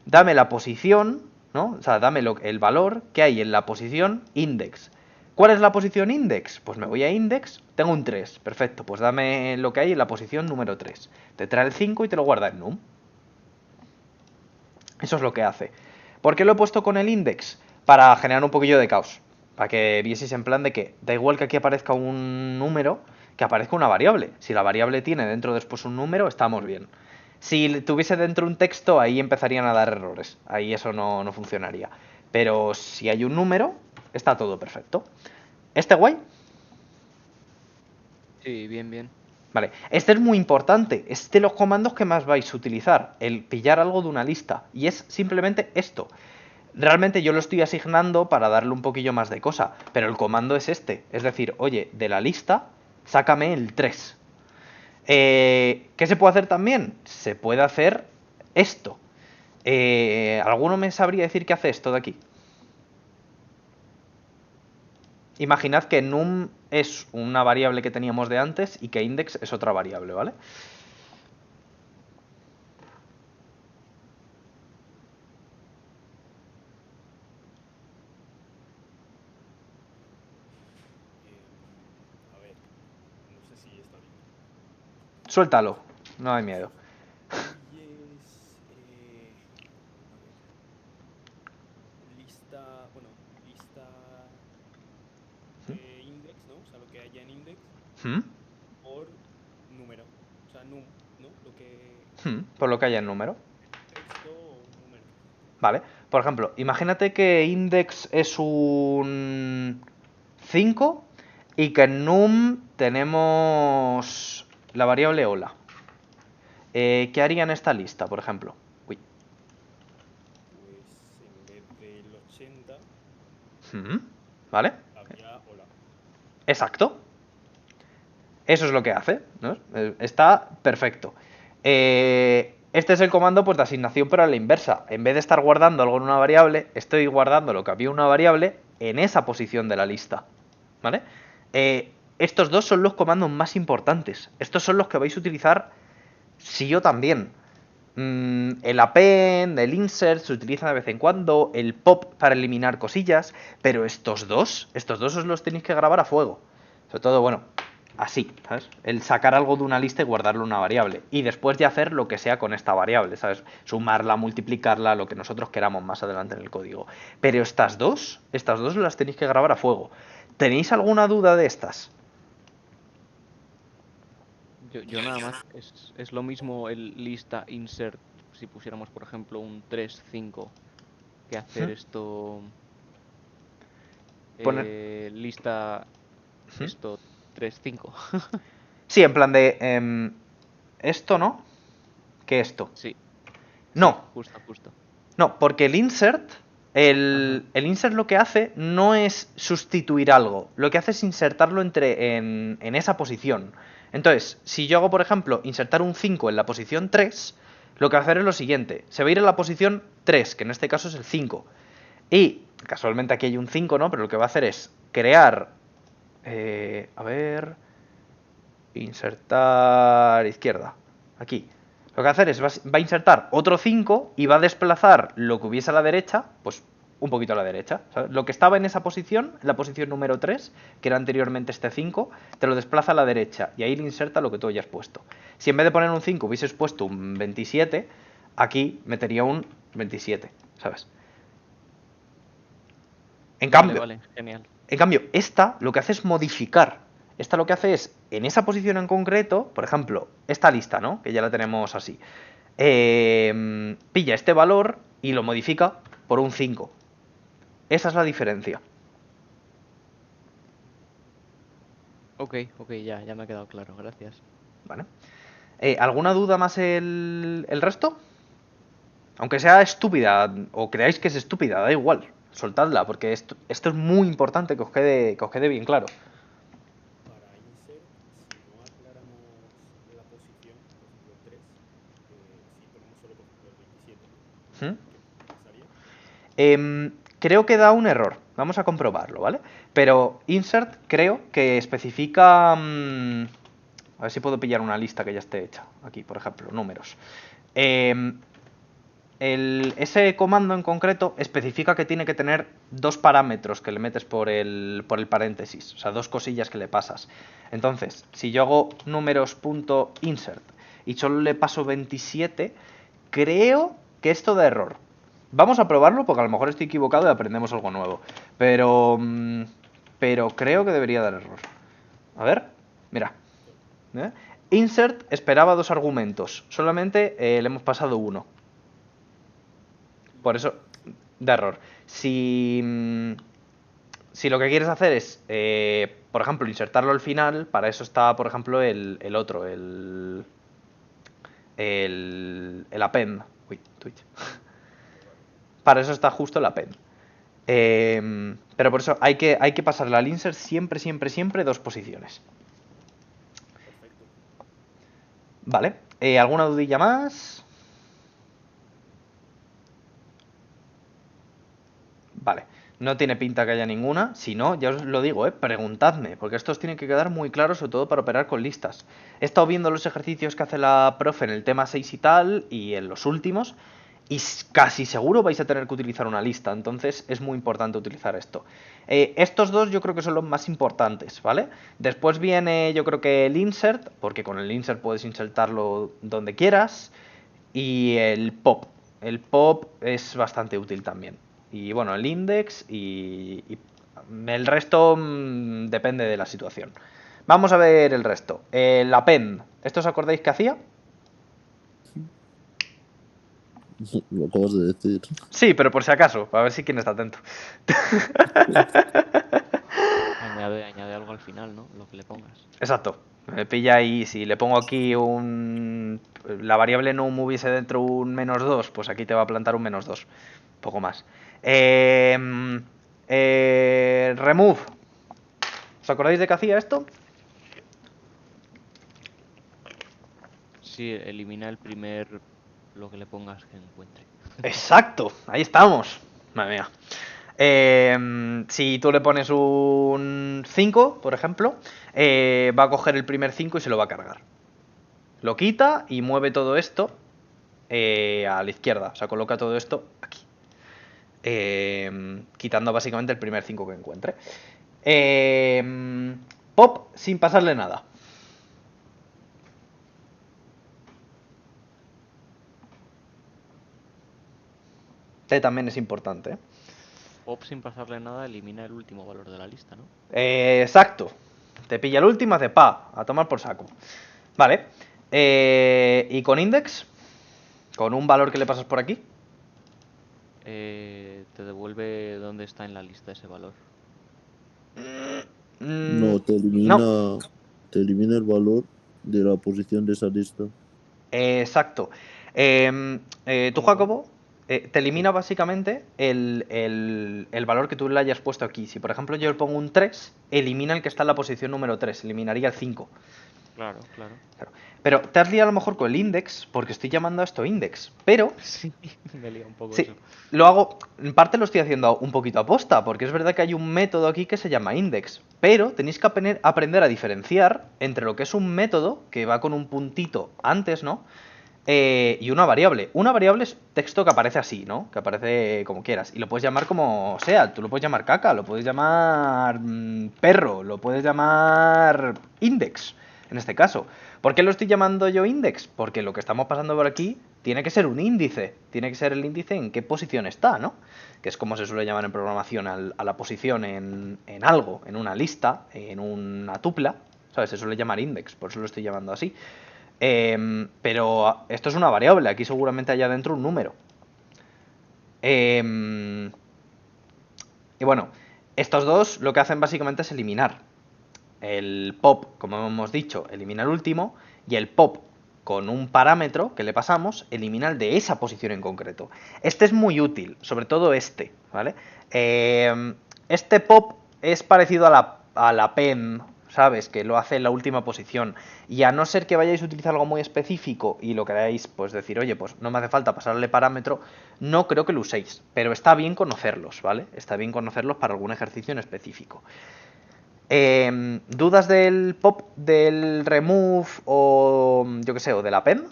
dame la posición, ¿no? O sea, dame el valor que hay en la posición index. ¿Cuál es la posición index? Pues me voy a index, tengo un 3, perfecto, pues dame lo que hay en la posición número 3. Te trae el 5 y te lo guarda en num. Eso es lo que hace. ¿Por qué lo he puesto con el index? Para generar un poquillo de caos. Para que vieseis en plan de que da igual que aquí aparezca un número, que aparezca una variable. Si la variable tiene dentro después un número, estamos bien. Si tuviese dentro un texto, ahí empezarían a dar errores. Ahí eso no funcionaría. Pero si hay un número, está todo perfecto. ¿Este guay? Sí, bien, bien. Vale, este es muy importante, es de los comandos que más vais a utilizar, el pillar algo de una lista, y es simplemente esto. Realmente yo lo estoy asignando para darle un poquillo más de cosa, pero el comando es este, es decir, oye, de la lista, sácame el 3. ¿Qué se puede hacer también? Se puede hacer esto. ¿Alguno me sabría decir qué hace esto de aquí? Imaginad que num es una variable que teníamos de antes y que index es otra variable, ¿vale? A ver, no sé si está bien. Suéltalo, no hay miedo. Y es, a ver, lista, bueno, lista index, ¿no? O sea, lo que haya en index ¿Mm? por número. O sea, num, ¿no? Lo que Por lo que haya en número. texto o número. Vale, por ejemplo, imagínate que index es un 5 y que en num tenemos la variable hola. ¿Qué haría en esta lista, por ejemplo? Uy. Pues en vez del 80 ¿Vale? habría hola. Exacto. Eso es lo que hace, ¿no? Está perfecto. Este es el comando pues, de asignación, pero a la inversa. En vez de estar guardando algo en una variable, estoy guardando lo que había en una variable en esa posición de la lista. ¿Vale? Estos dos son los comandos más importantes. Estos son los que vais a utilizar sí o también. El append, el insert se utiliza de vez en cuando, el pop para eliminar cosillas, pero estos dos os los tenéis que grabar a fuego. Sobre todo, bueno, así, ¿sabes? El sacar algo de una lista y guardarlo en una variable. Y después de hacer lo que sea con esta variable, ¿sabes? Sumarla, multiplicarla, lo que nosotros queramos más adelante en el código. Pero estas dos las tenéis que grabar a fuego. ¿Tenéis alguna duda de estas? Yo nada más, es lo mismo el lista insert si pusiéramos, por ejemplo, un 3-5 que hacer esto Poner... lista esto 3-5. Sí, en plan de... esto, ¿no? ¿Qué esto? Sí, No, justo. no, porque el insert, el insert lo que hace no es sustituir algo, lo que hace es insertarlo en esa posición. Entonces, si yo hago, por ejemplo, insertar un 5 en la posición 3, lo que va a hacer es lo siguiente, se va a ir a la posición 3, que en este caso es el 5. Y, casualmente aquí hay un 5, ¿no? Pero lo que va a hacer es crear... a ver... Insertar izquierda. Aquí. Lo que va a hacer es va a insertar otro 5 y va a desplazar lo que hubiese a la derecha, pues un poquito a la derecha. ¿Sabes? Lo que estaba en esa posición, en la posición número 3, que era anteriormente este 5, te lo desplaza a la derecha y ahí le inserta lo que tú hayas puesto. Si en vez de poner un 5 hubieses puesto un 27, aquí metería un 27, ¿sabes? En cambio, Vale, genial. en cambio, esta lo que hace es modificar. Esta lo que hace es, en esa posición en concreto, por ejemplo, esta lista, ¿no? Que ya la tenemos así. Pilla este valor y lo modifica por un 5. Esa es la diferencia. Ok, ya me ha quedado claro, gracias. ¿Vale? ¿Alguna duda más el resto? Aunque sea estúpida o creáis que es estúpida, da igual. Soltadla, porque esto es muy importante que os quede bien claro. Para insert, si no aclaramos la posición, por ejemplo 3, si ponemos solo por ejemplo el 27, ¿Mm? ¿qué pasaría? Creo que da un error. Vamos a comprobarlo, ¿vale? Pero insert creo que especifica... a ver si puedo pillar una lista que ya esté hecha. Aquí, por ejemplo, números. Ese comando en concreto especifica que tiene que tener dos parámetros que le metes por el paréntesis. O sea, dos cosillas que le pasas. Entonces, si yo hago números.insert y solo le paso 27, creo que esto da error. Vamos a probarlo porque a lo mejor estoy equivocado y aprendemos algo nuevo. Pero creo que debería dar error. A ver, mira. ¿Eh? Insert esperaba dos argumentos. Solamente le hemos pasado uno. Por eso da error. Si lo que quieres hacer es, por ejemplo, insertarlo al final, para eso está, por ejemplo, el otro, el append. Uy, Twitch. Para eso está justo el append. Pero por eso hay que pasarle al insert siempre dos posiciones. Perfecto. Vale. ¿Alguna dudilla más? Vale. No tiene pinta que haya ninguna. Si no, ya os lo digo, preguntadme, porque estos tienen que quedar muy claros, sobre todo para operar con listas. He estado viendo los ejercicios que hace la profe en el tema 6 y tal, y en los últimos, y casi seguro vais a tener que utilizar una lista, entonces es muy importante utilizar esto. Estos dos yo creo que son los más importantes, ¿vale? Después viene yo creo que el insert, porque con el insert puedes insertarlo donde quieras, y el pop. El pop es bastante útil también. Y bueno, el index y el resto depende de la situación. Vamos a ver el resto. El append. ¿Esto os acordáis que hacía? Lo acabas de decir. Sí, pero por si acaso, para ver si quien está atento. Añade algo al final, ¿no? Lo que le pongas. Exacto. Me pilla ahí, si le pongo aquí la variable num hubiese dentro un -2, pues aquí te va a plantar un -2. Poco más. Remove. ¿Os acordáis de qué hacía esto? Sí, elimina el primer lo que le pongas que encuentre. Exacto, ahí estamos. Madre mía. Si tú le pones un 5, por ejemplo, va a coger el primer 5 y se lo va a cargar. Lo quita y mueve todo esto a la izquierda. O sea, coloca todo esto aquí. Quitando básicamente el primer 5 que encuentre. Pop sin pasarle nada. T también es importante. Pop sin pasarle nada elimina el último valor de la lista, ¿no? Exacto. Te pilla el último, hace pa, a tomar por saco. Vale. Y con index, con un valor que le pasas por aquí. Te devuelve dónde está en la lista ese valor. No, No, te elimina el valor de la posición de esa lista. exacto. Tú, ¿Cómo, Jacobo, te elimina básicamente el valor que tú le hayas puesto aquí. Si, por ejemplo, yo le pongo un 3, elimina el que está en la posición número 3, eliminaría el 5. Claro, claro. Claro. Pero te has liado a lo mejor con el index, porque estoy llamando a esto index. Pero, Sí, me lía un poco sí, eso. lo hago, en parte lo estoy haciendo un poquito a posta, porque es verdad que hay un método aquí que se llama index. Pero tenéis que aprender a diferenciar entre lo que es un método, que va con un puntito antes, ¿no? Y una variable. Una variable es texto que aparece así, ¿no? Que aparece como quieras. Y lo puedes llamar como sea. Tú lo puedes llamar caca, lo puedes llamar perro, lo puedes llamar index, en este caso. ¿Por qué lo estoy llamando yo index? Porque lo que estamos pasando por aquí tiene que ser un índice. Tiene que ser el índice en qué posición está, ¿no? Que es como se suele llamar en programación a la posición en algo, en una lista, en una tupla. ¿Sabes? Se suele llamar index, por eso lo estoy llamando así. Pero esto es una variable, aquí seguramente haya dentro un número. Y bueno, estos dos lo que hacen básicamente es eliminar. El pop, como hemos dicho, elimina el último, y el pop con un parámetro que le pasamos elimina el de esa posición en concreto. Este es muy útil, sobre todo este, ¿vale? Este pop es parecido a la pen, ¿sabes? Que lo hace en la última posición. Y a no ser que vayáis a utilizar algo muy específico y lo queráis, pues decir, oye, pues no me hace falta pasarle parámetro, no creo que lo uséis. Pero está bien conocerlos, ¿vale? Está bien conocerlos para algún ejercicio en específico. ¿Dudas del pop, del remove o yo qué sé, o de la pen?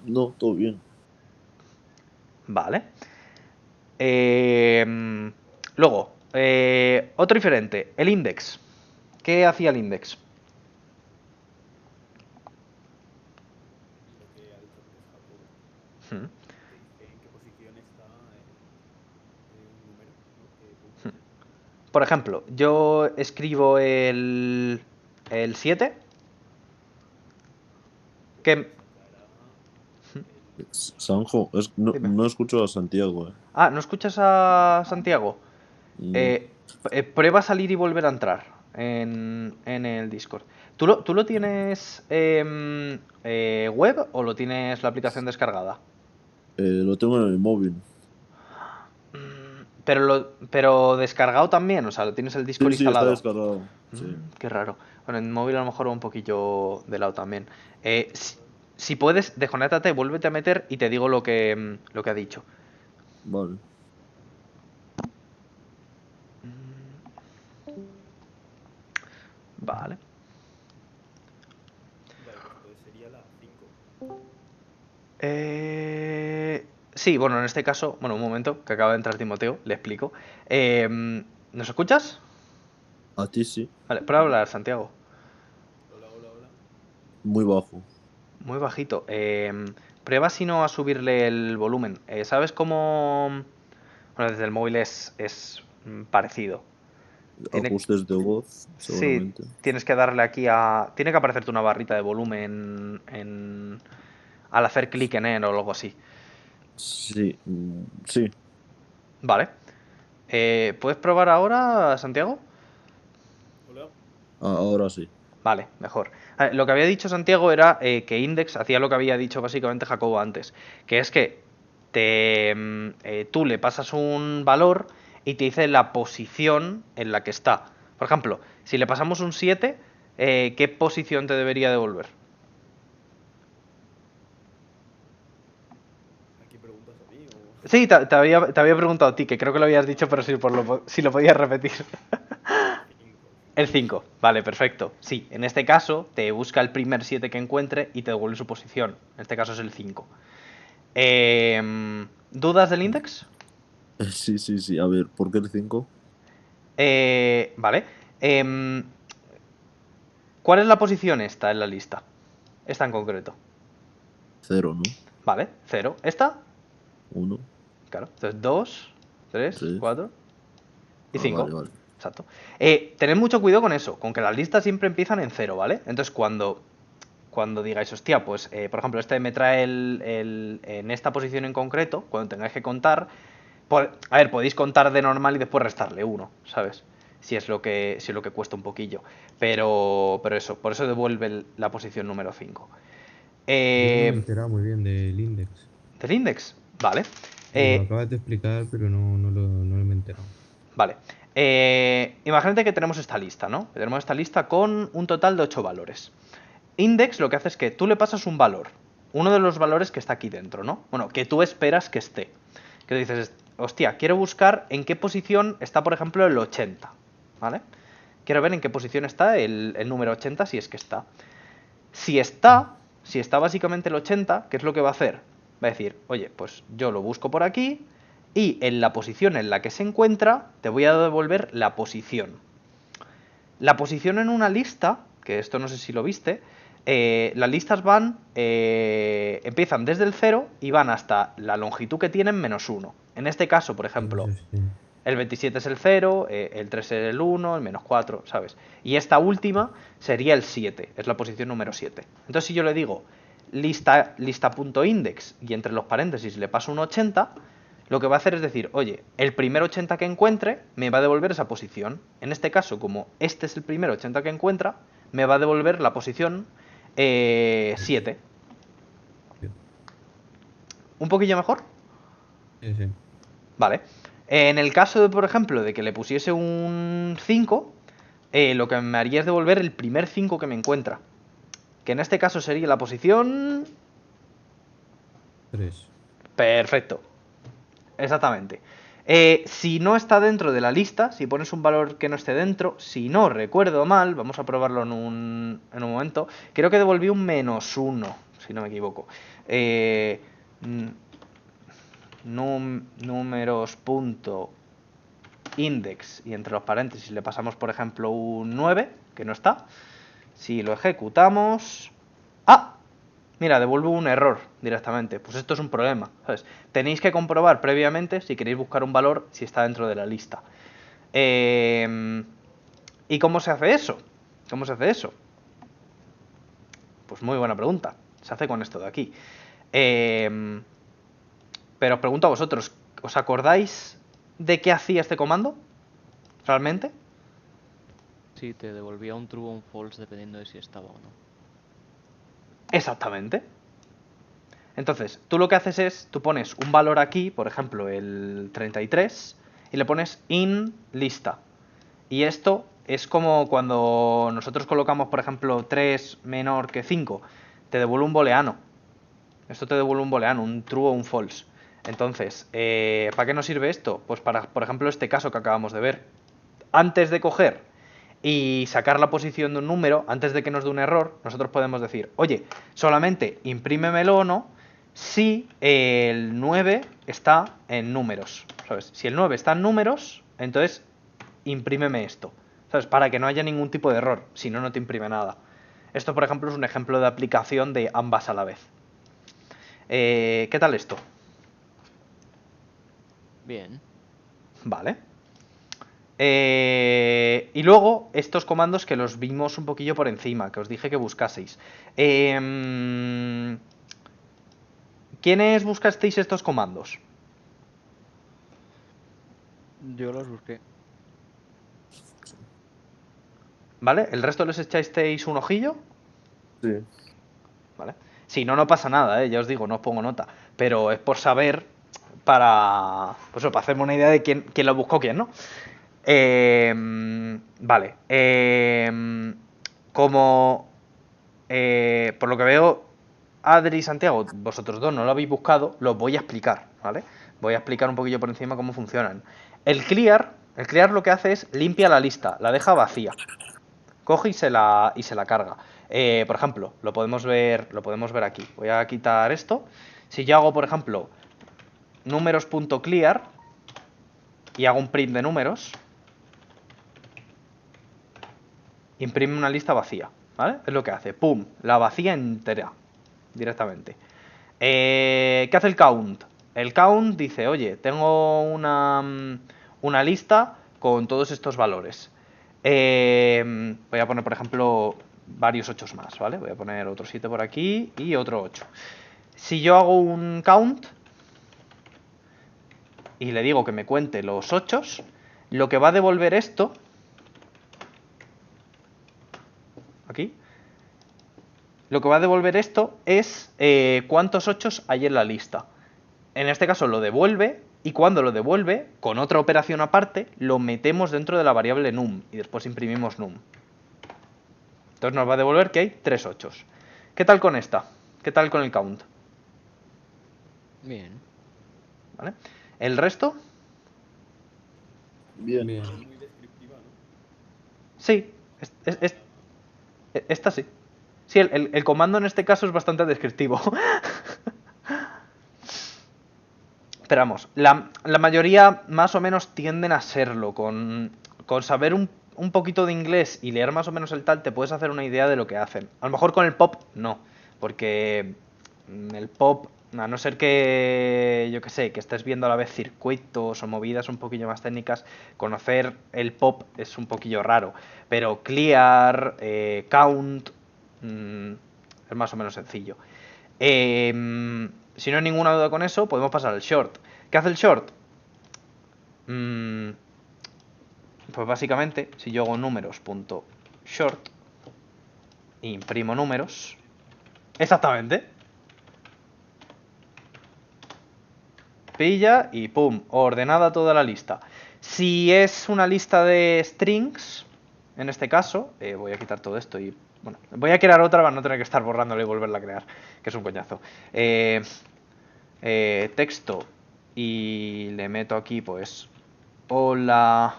No, todo bien. Vale. Luego, otro diferente, el index. ¿Qué hacía el index? Lo que ha dicho antes Jacobo, Hmm. te dice en qué posición está un número, ¿no? Que pulses. Por ejemplo, yo escribo el 7. Pues te Que... sacará el. Sanjo, no, Dime. no escucho a Santiago, Ah, ¿no escuchas a Santiago? No, Prueba a salir y volver a entrar en el Discord. ¿Tú lo tienes web o lo tienes la aplicación descargada? lo tengo en el móvil. Pero descargado también, o sea, lo tienes el Discord Sí, sí, está instalado. descargado. Sí. Qué raro. Bueno, en móvil a lo mejor va un poquillo de lado también. Si puedes, desconéctate, vuélvete a meter y te digo lo que ha dicho. Vale. Vale. Vale, pues entonces sería la 5. Sí, bueno, en este caso, bueno, un momento, que acaba de entrar Timoteo, le explico. ¿Nos escuchas? A ti sí. Vale, prueba a hablar, Santiago. Hola, hola, hola. Muy bajo. Muy bajito. Prueba si no a subirle el volumen. ¿Sabes cómo...? Bueno, desde el móvil es parecido. Tiene... Ajustes de voz, Sí, seguramente. tienes que darle aquí a... Tiene que aparecerte una barrita de volumen al hacer clic en él o algo así. Sí, sí. Vale. ¿Puedes probar ahora, Santiago? Hola. Ahora sí. Vale, mejor. A ver, lo que había dicho Santiago era que Index hacía lo que había dicho básicamente Jacobo antes, que es que tú le pasas un valor y te dice la posición en la que está. Por ejemplo, si le pasamos un 7, ¿qué posición te debería devolver? ¿A quién preguntas a mí o...? Sí, te había preguntado a ti, que creo que lo habías dicho, pero si lo podías repetir. El 5, el 5. El 5, vale, perfecto. Sí, en este caso te busca el primer 7 que encuentre y te devuelve su posición. En este caso es el 5. ¿Dudas del index? Sí, sí, sí. A ver, ¿por qué el 5? Vale. Em, ¿Cuál es la posición esta en la lista? Esta en concreto. 0, ¿no? Vale, 0. ¿Esta? 1, Claro. Entonces 2, 3, 3. 4 y Ah, 5. vale, vale. Exacto. Tened mucho cuidado con eso, con que las listas siempre empiezan en 0, ¿vale? Entonces cuando digáis, hostia, pues por ejemplo, este me trae en esta posición en concreto, cuando tengáis que contar, a ver, podéis contar de normal y después restarle 1, ¿sabes? Si es lo que cuesta un poquillo. Pero eso, por eso devuelve la posición número 5. Yo no me he enterado muy bien del index. ¿Del index? Vale. Y lo Eh, acabas de explicar, pero no me he enterado. Vale. Imagínate que tenemos esta lista, ¿no? Que tenemos esta lista con un total de 8 valores. Index lo que hace es que tú le pasas un valor, uno de los valores que está aquí dentro, ¿no? Bueno, que tú esperas que esté. Que dices, hostia, quiero buscar en qué posición está, por ejemplo, el 80, ¿vale? Quiero ver en qué posición está el número 80, si es que está. Si está básicamente el 80, ¿qué es lo que va a hacer? Va a decir, oye, pues yo lo busco por aquí y en la posición en la que se encuentra te voy a devolver la posición. La posición en una lista, que esto no sé si lo viste, las listas empiezan desde el 0 y van hasta la longitud que tienen menos 1. En este caso, por ejemplo, Sí, sí. el 27 es el 0, el 3 es el 1, el menos 4, ¿sabes? Y esta última sería el 7, es la posición número 7. Entonces si yo le digo lista.index y entre los paréntesis le paso un 80, lo que va a hacer es decir, oye, el primer 80 que encuentre me va a devolver esa posición. En este caso, como este es el primer 80 que encuentra, me va a devolver la posición 7. Sí, ¿Un poquillo mejor? sí, sí. Vale. En el caso, de, por ejemplo, de que le pusiese un 5, lo que me haría es devolver el primer 5 que me encuentra. Que en este caso sería la posición... 3. Perfecto. Exactamente. Si no está dentro de la lista, si pones un valor que no esté dentro, si no recuerdo mal, vamos a probarlo en un momento, creo que devolví un menos 1, si no me equivoco. Números punto index y entre los paréntesis le pasamos por ejemplo un 9, que no está. Si lo ejecutamos... ¡Ah! Mira, devuelvo un error directamente. Pues esto es un problema, ¿sabes? Tenéis que comprobar previamente si queréis buscar un valor si está dentro de la lista. ¿Y cómo se hace eso? ¿Cómo se hace eso? Pues muy buena pregunta. Se hace con esto de aquí. Pero os pregunto a vosotros, ¿os acordáis de qué hacía este comando? ¿Realmente? Sí, te devolvía un true o un false dependiendo de si estaba o no. Exactamente. Entonces, tú lo que haces es, tú pones un valor aquí, por ejemplo, el 33, y le pones in lista. Y esto es como cuando nosotros colocamos, por ejemplo, 3 menor que 5, te devuelve un booleano. Esto te devuelve un booleano, un true o un false. Entonces, ¿para qué nos sirve esto? Pues para, por ejemplo, este caso que acabamos de ver. Antes de coger y sacar la posición de un número, antes de que nos dé un error, nosotros podemos decir, oye, solamente imprímemelo o no si el 9 está en números, ¿sabes? Si el 9 está en números, entonces imprímeme esto, ¿sabes? Para que no haya ningún tipo de error, si no, no te imprime nada. Esto, por ejemplo, es un ejemplo de aplicación de ambas a la vez. ¿Qué tal esto? Bien. Vale. Y luego, estos comandos que los vimos un poquillo por encima, que os dije que buscaseis. ¿Quiénes buscasteis estos comandos? Yo los busqué. ¿Vale? ¿El resto les echasteis un ojillo? Sí. ¿Vale? Si no, no pasa nada, ya os digo, no os pongo nota. Pero es por saber pues para hacerme una idea de quién lo buscó quién, ¿no? Vale. Como por lo que veo, Adri y Santiago, vosotros dos no lo habéis buscado, lo voy a explicar, ¿vale? Voy a explicar un poquillo por encima cómo funcionan. El clear El clear lo que hace es limpia la lista, la deja vacía. Coge y se la carga. Por ejemplo, lo podemos ver aquí. Voy a quitar esto. Si yo hago, por ejemplo, números.clear y hago un print de números, imprime una lista vacía, ¿vale? Es lo que hace, pum, la vacía entera, directamente. ¿Qué hace el count? El count dice, oye, tengo una lista con todos estos valores. Voy a poner, por ejemplo, varios 8 más, ¿vale? Voy a poner otro 7 por aquí y otro 8. Si yo hago un count y le digo que me cuente los 8, lo que va a devolver esto, aquí, lo que va a devolver esto es cuántos 8 hay en la lista. En este caso lo devuelve, y cuando lo devuelve, con otra operación aparte, lo metemos dentro de la variable num y después imprimimos num. Entonces nos va a devolver que hay 3 8. ¿Qué tal con esta? ¿Qué tal con el count? Bien. ¿Vale? ¿El resto? Bien. Bien. Muy descriptiva, ¿no? Sí. Esta sí. Sí, el comando en este caso es bastante descriptivo. Pero vamos, la mayoría más o menos tienden a serlo. Con saber un poquito de inglés y leer más o menos el tal, te puedes hacer una idea de lo que hacen. A lo mejor con el pop no, porque el pop, a no ser que, yo que sé, que estés viendo a la vez circuitos o movidas un poquillo más técnicas, conocer el pop es un poquillo raro. Pero clear, count, es más o menos sencillo. Si no hay ninguna duda con eso, podemos pasar al short. ¿Qué hace el short? Pues básicamente, si yo hago números.short, imprimo números, exactamente, pilla y pum, ordenada toda la lista. Si es una lista de strings, en este caso, voy a quitar todo esto y, bueno, voy a crear otra para no tener que estar borrándola y volverla a crear, que es un coñazo. Texto y le meto aquí, pues, hola,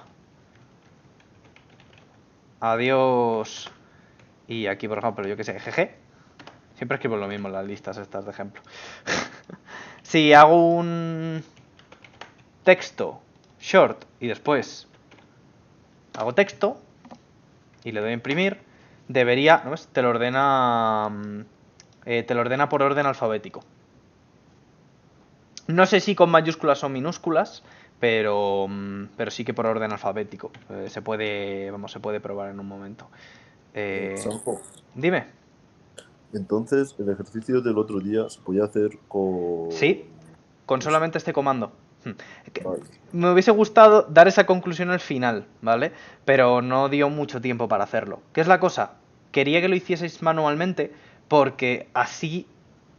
adiós, y aquí, por ejemplo, yo que sé, GG. Siempre escribo lo mismo en las listas estas de ejemplo. Si hago un texto short y después hago texto y le doy a imprimir, debería, ¿no ves? Te lo ordena por orden alfabético. No sé si con mayúsculas o minúsculas, pero sí que por orden alfabético. Se puede probar en un momento. Sanjo, Dime. entonces el ejercicio del otro día se podía hacer con... Sí, con solamente este comando. Vale. Me hubiese gustado dar esa conclusión al final, ¿vale? Pero no dio mucho tiempo para hacerlo. ¿Qué es la cosa? Quería que lo hicieseis manualmente porque así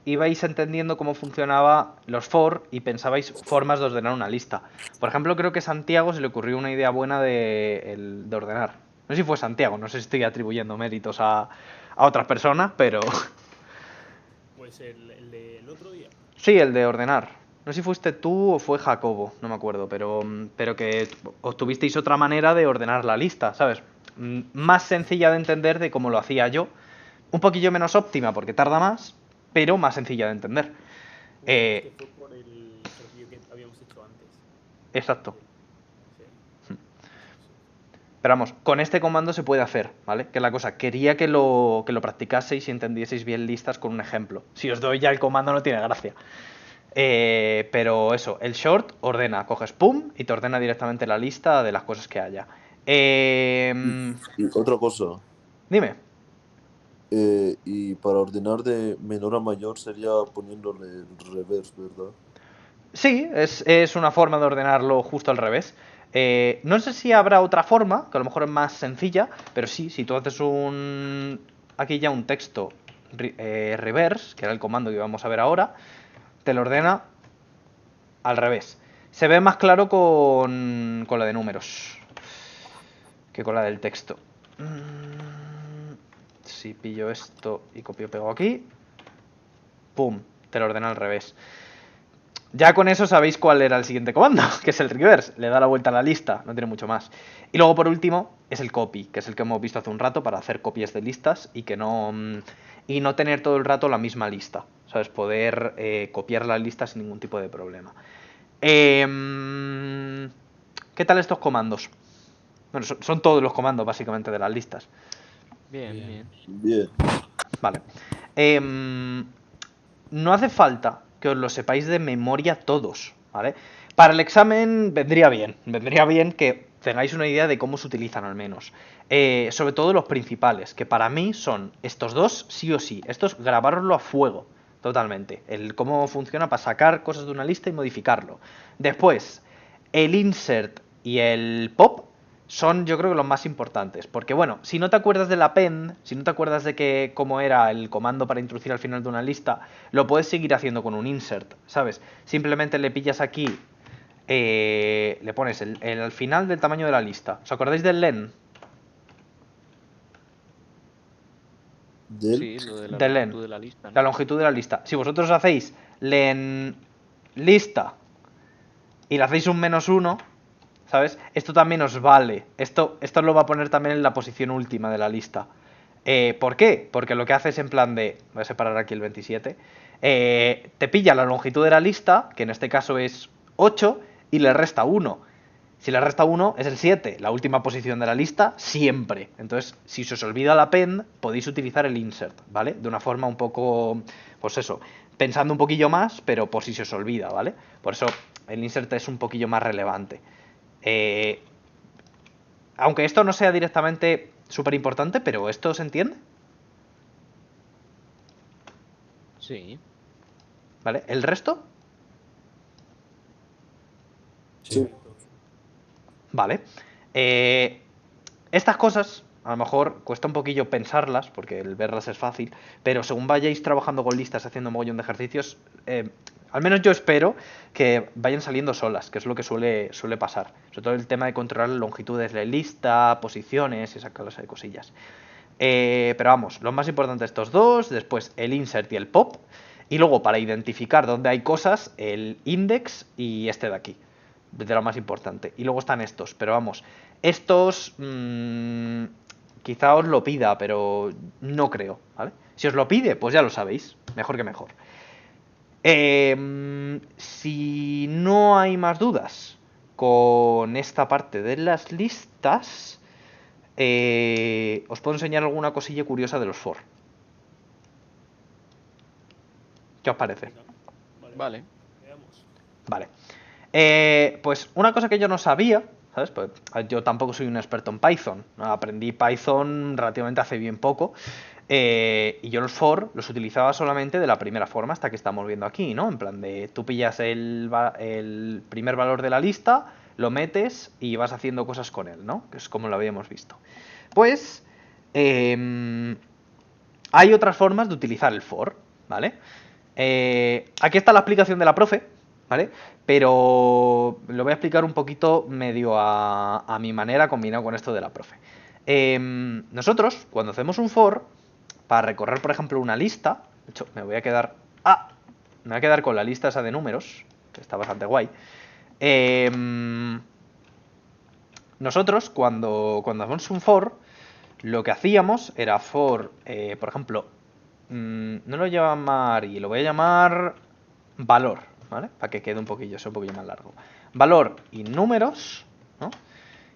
ibais entendiendo cómo funcionaba los for y pensabais formas de ordenar una lista. Por ejemplo, creo que a Santiago se le ocurrió una idea buena de ordenar. No sé si fue Santiago, no sé si estoy atribuyendo méritos a otras personas, pero... Pues el del otro día. Sí, el de ordenar. No sé si fuiste tú o fue Jacobo, no me acuerdo, pero que obtuvisteis otra manera de ordenar la lista, ¿sabes? Más sencilla de entender de cómo lo hacía yo. Un poquillo menos óptima porque tarda más, pero más sencilla de entender. Pues es que fue por el ejercicio que habíamos hecho antes. Exacto. Sí. Pero vamos, con este comando se puede hacer, ¿vale? Que es la cosa, quería que lo practicaseis y entendieseis bien listas con un ejemplo. Si os doy ya el comando no tiene gracia. Pero eso, el short ordena, coges pum y te ordena directamente la lista de las cosas que haya. Y otra cosa, Dime. y para ordenar de menor a mayor sería poniéndole el reverse, ¿verdad? Sí, es una forma de ordenarlo justo al revés. No sé si habrá otra forma, que a lo mejor es más sencilla, pero sí, si tú haces aquí ya un texto reverse, que era el comando que vamos a ver ahora, te lo ordena al revés. Se ve más claro con la de números que con la del texto. Si pillo esto y copio y pego aquí, pum, te lo ordena al revés. Ya con eso sabéis cuál era el siguiente comando, que es el reverse. Le da la vuelta a la lista, no tiene mucho más. Y luego, por último, es el copy, que es el que hemos visto hace un rato para hacer copias de listas y que no y no tener todo el rato la misma lista. ¿Sabes? Poder copiar la lista sin ningún tipo de problema. ¿Qué tal estos comandos? Bueno, son todos los comandos, básicamente, de las listas. Bien, Bien. bien. Bien. Vale. No hace falta que os lo sepáis de memoria todos, ¿vale? Para el examen vendría bien que tengáis una idea de cómo se utilizan al menos. Sobre todo los principales, que para mí son estos dos sí o sí. Estos grabároslo a fuego, totalmente. El cómo funciona para sacar cosas de una lista y modificarlo. Después, el insert y el pop son yo creo que los más importantes, porque bueno, si no te acuerdas del append, si no te acuerdas de que cómo era el comando para introducir al final de una lista, lo puedes seguir haciendo con un insert, ¿sabes? Simplemente le pillas aquí, le pones el al final del tamaño de la lista. ¿Os acordáis del len? Del. Sí, lo de la Del len, longitud de la lista, la ¿no? longitud de la lista. Si vosotros hacéis len lista y le hacéis un -1, ¿sabes? Esto también os vale. Esto lo va a poner también en la posición última de la lista. ¿Por qué? Porque lo que hace es en plan de... Voy a separar aquí el 27. Te pilla la longitud de la lista, que en este caso es 8, y le resta 1. Si le resta 1 es el 7, la última posición de la lista, siempre. Entonces, si se os olvida la append, podéis utilizar el insert, ¿vale? De una forma un poco, pues eso, pensando un poquillo más, pero por si se os olvida, ¿vale? Por eso el insert es un poquillo más relevante. Aunque esto no sea directamente súper importante, pero ¿esto se entiende? Sí. ¿Vale? ¿El resto? Sí. Vale. Estas cosas, a lo mejor cuesta un poquillo pensarlas, porque el verlas es fácil, pero según vayáis trabajando con listas, haciendo un mogollón de ejercicios, al menos yo espero que vayan saliendo solas, que es lo que suele pasar. Sobre todo el tema de controlar longitudes de lista, posiciones y esa clase de cosillas. Pero vamos, lo más importante estos dos, después el insert y el pop, y luego para identificar dónde hay cosas, el index y este de aquí, de lo más importante. Y luego están estos, pero vamos, estos quizá os lo pida, pero no creo, ¿vale? Si os lo pide, pues ya lo sabéis, mejor que mejor. Si no hay más dudas con esta parte de las listas, os puedo enseñar alguna cosilla curiosa de los for. ¿Qué os parece? Venga, vale, Vale. veamos. Vale. Pues una cosa que yo no sabía, ¿sabes? Pues yo tampoco soy un experto en Python. Aprendí Python relativamente hace bien poco. Y yo los for los utilizaba solamente de la primera forma, hasta que estamos viendo aquí, ¿no? En plan de tú pillas el primer valor de la lista, lo metes y vas haciendo cosas con él, ¿no? Que es como lo habíamos visto. Pues hay otras formas de utilizar el for, ¿vale? Aquí está la explicación de la profe, ¿vale? Pero lo voy a explicar un poquito medio a mi manera, combinado con esto de la profe. Nosotros, cuando hacemos un for, para recorrer, por ejemplo, una lista, de hecho, me voy a quedar con la lista esa de números, que está bastante guay. Nosotros, cuando hacemos un for, lo que hacíamos era for, por ejemplo, no lo llamar y lo voy a llamar valor, ¿vale? Para que quede un poquillo, sea un poquillo más largo. Valor y números, ¿no?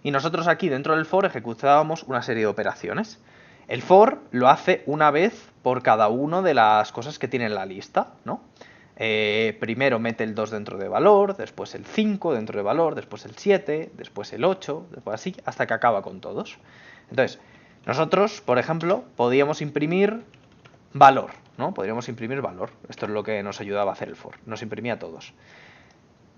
Y nosotros aquí dentro del for ejecutábamos una serie de operaciones. El for lo hace una vez por cada una de las cosas que tiene en la lista, ¿no? Primero mete el 2 dentro de valor, después el 5 dentro de valor, después el 7, después el 8, después así, hasta que acaba con todos. Entonces, nosotros, por ejemplo, podíamos imprimir valor, ¿no? Podríamos imprimir valor. Esto es lo que nos ayudaba a hacer el for. Nos imprimía a todos.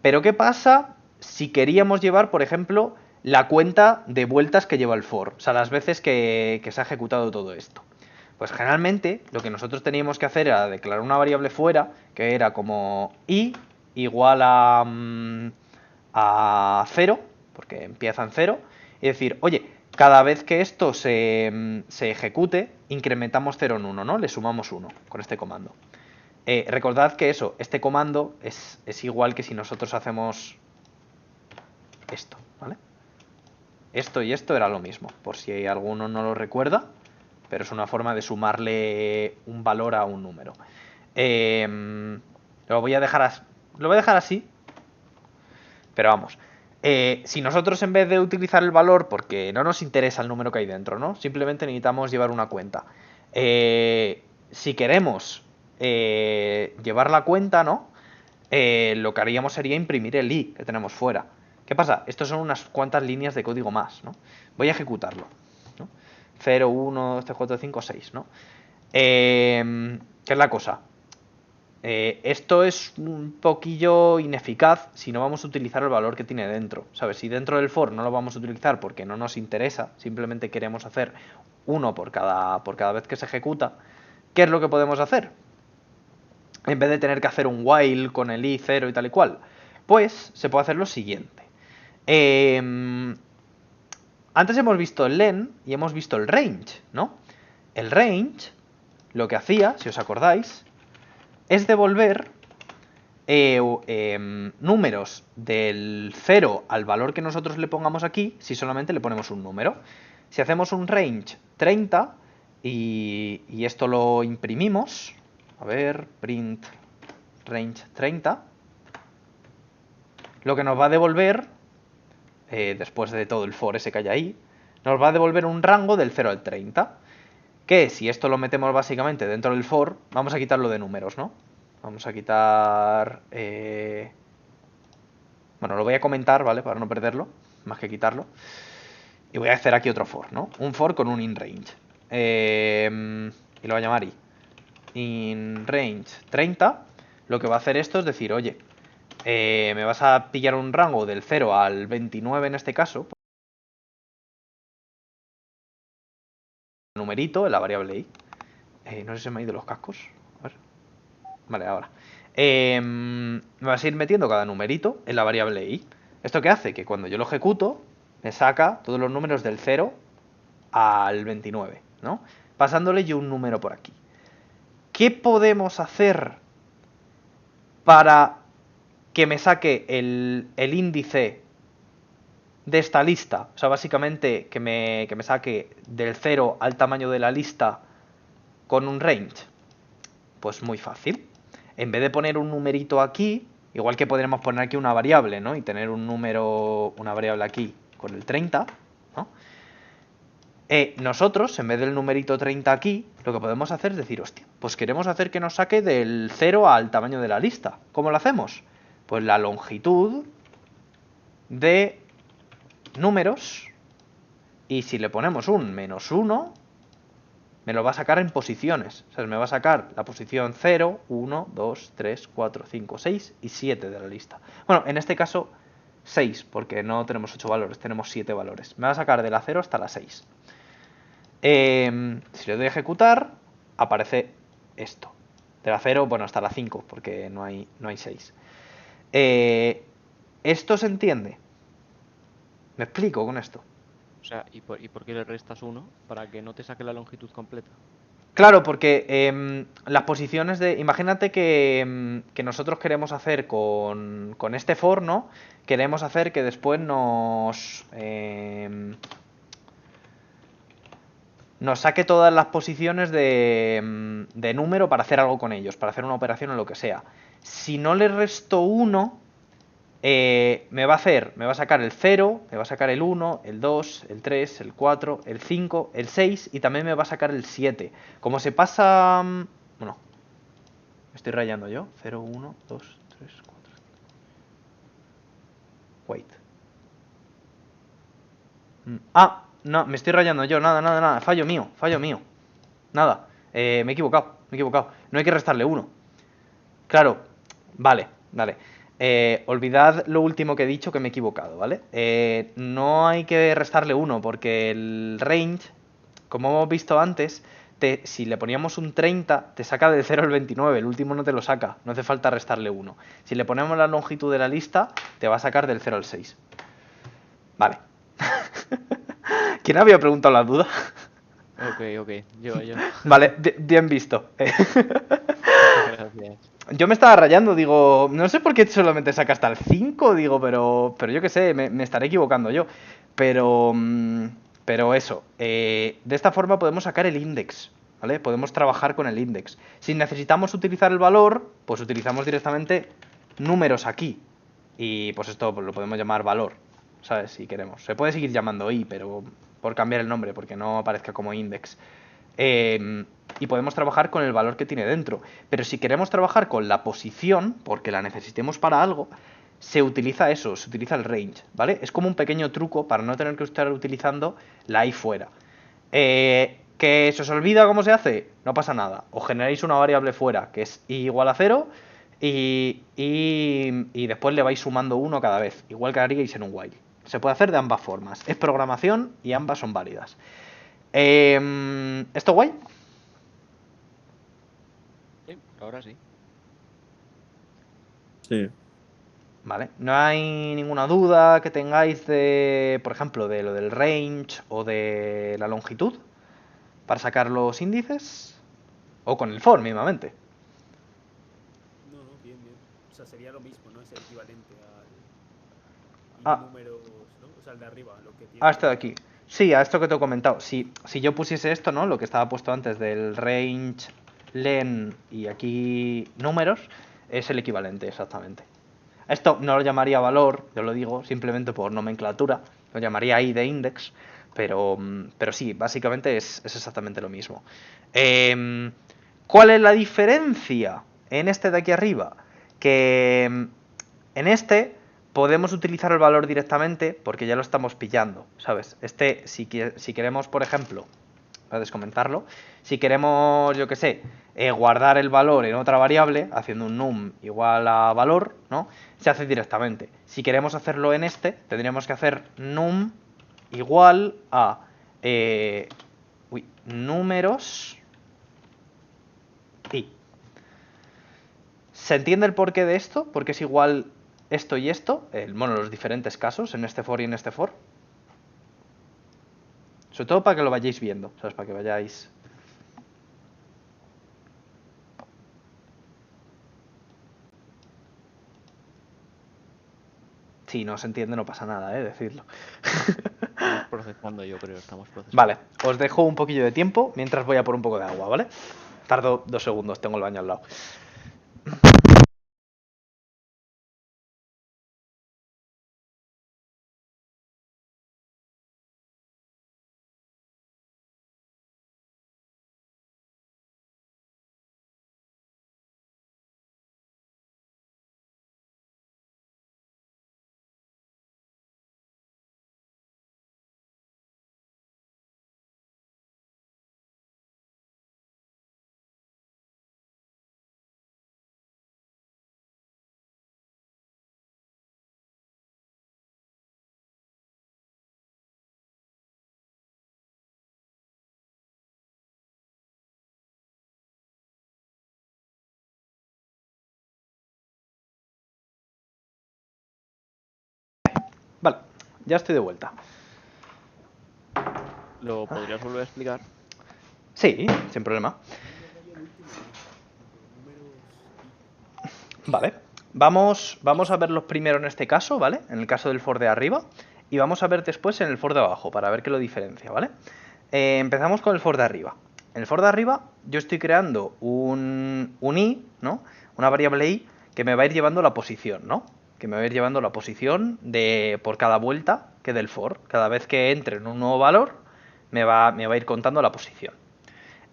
Pero ¿qué pasa si queríamos llevar, por ejemplo, la cuenta de vueltas que lleva el for? O sea, las veces que se ha ejecutado todo esto. Pues generalmente lo que nosotros teníamos que hacer era declarar una variable fuera, que era como i igual a 0, porque empieza en 0, y decir, oye, cada vez que esto se ejecute, incrementamos 0 en 1, ¿no? Le sumamos 1 con este comando. Recordad que eso, este comando es igual que si nosotros hacemos esto, ¿vale? Esto y esto era lo mismo, por si alguno no lo recuerda, pero es una forma de sumarle un valor a un número. Lo voy a dejar así, pero vamos. Si nosotros en vez de utilizar el valor, porque no nos interesa el número que hay dentro, ¿no? Simplemente necesitamos llevar una cuenta. Si queremos llevar la cuenta, ¿no? Lo que haríamos sería imprimir el i que tenemos fuera. ¿Qué pasa? Estos son unas cuantas líneas de código más, ¿no? Voy a ejecutarlo, ¿no? 0, 1, 2, 3, 4, 5, 6, ¿no? ¿Qué es la cosa? Esto es un poquillo ineficaz si no vamos a utilizar el valor que tiene dentro, ¿sabes? Si dentro del for no lo vamos a utilizar porque no nos interesa, simplemente queremos hacer uno por cada vez que se ejecuta, ¿qué es lo que podemos hacer? En vez de tener que hacer un while con el i 0 y tal y cual, pues se puede hacer lo siguiente. Antes hemos visto el len y hemos visto el range, ¿no? El range lo que hacía, si os acordáis, es devolver números del 0 al valor que nosotros le pongamos aquí si solamente le ponemos un número. Si hacemos un range 30 y esto lo imprimimos, a ver, print range 30, lo que nos va a devolver, después de todo el for ese que hay ahí, nos va a devolver un rango del 0 al 30, que si esto lo metemos básicamente dentro del for, vamos a quitarlo de números, ¿no? Vamos a quitar... Bueno, lo voy a comentar, ¿vale? Para no perderlo, más que quitarlo. Y voy a hacer aquí otro for, ¿no? Un for con un inRange. Y lo voy a llamar i. InRange 30. Lo que va a hacer esto es decir, oye, me vas a pillar un rango del 0 al 29 en este caso. Numerito en la variable i. No sé si se me ha ido los cascos. A ver. Vale, ahora. Me vas a ir metiendo cada numerito en la variable i. ¿Esto qué hace? Que cuando yo lo ejecuto, me saca todos los números del 0 al 29, ¿no? Pasándole yo un número por aquí. ¿Qué podemos hacer para que me saque el índice de esta lista? O sea, básicamente que me saque del 0 al tamaño de la lista con un range. Pues muy fácil. En vez de poner un numerito aquí, igual que podríamos poner aquí una variable, ¿no? Y tener un número, una variable aquí con el 30, ¿no? Nosotros, en vez del numerito 30 aquí, lo que podemos hacer es decir, hostia, pues queremos hacer que nos saque del 0 al tamaño de la lista. ¿Cómo lo hacemos? Pues la longitud de números, y si le ponemos un -1, me lo va a sacar en posiciones. O sea, me va a sacar la posición 0, 1, 2, 3, 4, 5, 6 y 7 de la lista. Bueno, en este caso 6, porque no tenemos 8 valores, tenemos 7 valores. Me va a sacar de la 0 hasta la 6. Si le doy a ejecutar, aparece esto. De la 0, bueno, hasta la 5, porque no hay 6. ¿Esto se entiende? ¿Me explico con esto? O sea, ¿y por qué le restas 1? Para que no te saque la longitud completa. Claro, porque las posiciones de... Imagínate que nosotros queremos hacer con este for, ¿no? Queremos hacer que después nos saque todas las posiciones de número para hacer algo con ellos, para hacer una operación o lo que sea. Si no le resto 1... me va a sacar el 0, me va a sacar el 1, el 2, el 3, el 4, el 5, el 6 y también me va a sacar el 7. Como se pasa... Bueno, me estoy rayando yo. 0, 1, 2, 3, 4... Wait. No, me estoy rayando yo. Nada. Fallo mío. Nada. Me he equivocado. No hay que restarle 1. Claro. Vale. Olvidad lo último que he dicho, que me he equivocado, ¿vale? No hay que restarle 1 porque el range, como hemos visto antes, si le poníamos un 30, te saca del 0 al 29, el último no te lo saca, no hace falta restarle 1. Si le ponemos la longitud de la lista, te va a sacar del 0 al 6. Vale. ¿Quién había preguntado la duda? Ok, yo. Vale, bien visto. Gracias. Yo me estaba rayando, digo, no sé por qué solamente saca hasta el 5, digo, pero yo qué sé, me estaré equivocando yo. Pero eso, de esta forma podemos sacar el index, ¿vale? Podemos trabajar con el index. Si necesitamos utilizar el valor, pues utilizamos directamente números aquí. Y pues esto pues, lo podemos llamar valor, ¿sabes? Si queremos. Se puede seguir llamando i, pero por cambiar el nombre, porque no aparezca como index. Y podemos trabajar con el valor que tiene dentro. Pero si queremos trabajar con la posición, porque la necesitemos para algo, se utiliza eso, se utiliza el range, ¿vale? Es como un pequeño truco para no tener que estar utilizando la i fuera. ¿Que se os olvida cómo se hace? No pasa nada. Os generáis una variable fuera, que es i igual a 0, y después le vais sumando 1 cada vez, igual que haríais en un while. Se puede hacer de ambas formas. Es programación y ambas son válidas. ¿Esto guay? Sí, ahora sí. Sí. Vale. ¿No hay ninguna duda que tengáis de, por ejemplo, de lo del range o de la longitud para sacar los índices? O con el for, mismamente. No, no, bien, bien. O sea, sería lo mismo, ¿no? Es el equivalente al. Y Ah. números, ¿no? O sea, el de arriba, lo que tiene. Ah, esto de aquí. Sí, a esto que te he comentado. Si yo pusiese esto, ¿no? Lo que estaba puesto antes del range, len y aquí números, es el equivalente, exactamente. Esto no lo llamaría valor, yo lo digo simplemente por nomenclatura, lo llamaría i de index, pero sí, básicamente es exactamente lo mismo. ¿Cuál es la diferencia en este de aquí arriba? Que en este podemos utilizar el valor directamente porque ya lo estamos pillando, ¿sabes? Este, si queremos, por ejemplo, para descomentarlo, si queremos, yo que sé, guardar el valor en otra variable, haciendo un num igual a valor, ¿no? Se hace directamente. Si queremos hacerlo en este, tendríamos que hacer num igual a números y. ¿Se entiende el porqué de esto? Porque es igual esto y esto, bueno, los diferentes casos, en este for y en este for. Sobre todo para que lo vayáis viendo, ¿sabes? Para que vayáis. Si no se entiende, no pasa nada, decirlo. Estamos procesando, yo creo, estamos procesando. Vale, os dejo un poquillo de tiempo mientras voy a por un poco de agua, ¿vale? Tardo 2 segundos, tengo el baño al lado. Vale, ya estoy de vuelta. ¿Lo podrías volver a explicar? Sí, sin problema. Me raya el último i. Números i. Vale, vamos a ver los primero en este caso, ¿vale? En el caso del for de arriba. Y vamos a ver después en el for de abajo, para ver qué lo diferencia, ¿vale? Empezamos con el for de arriba. En el for de arriba yo estoy creando un i, ¿no? Una variable i que me va a ir llevando la posición, ¿no? Que me va a ir llevando la posición por cada vuelta que del for. Cada vez que entre en un nuevo valor, me va a ir contando la posición.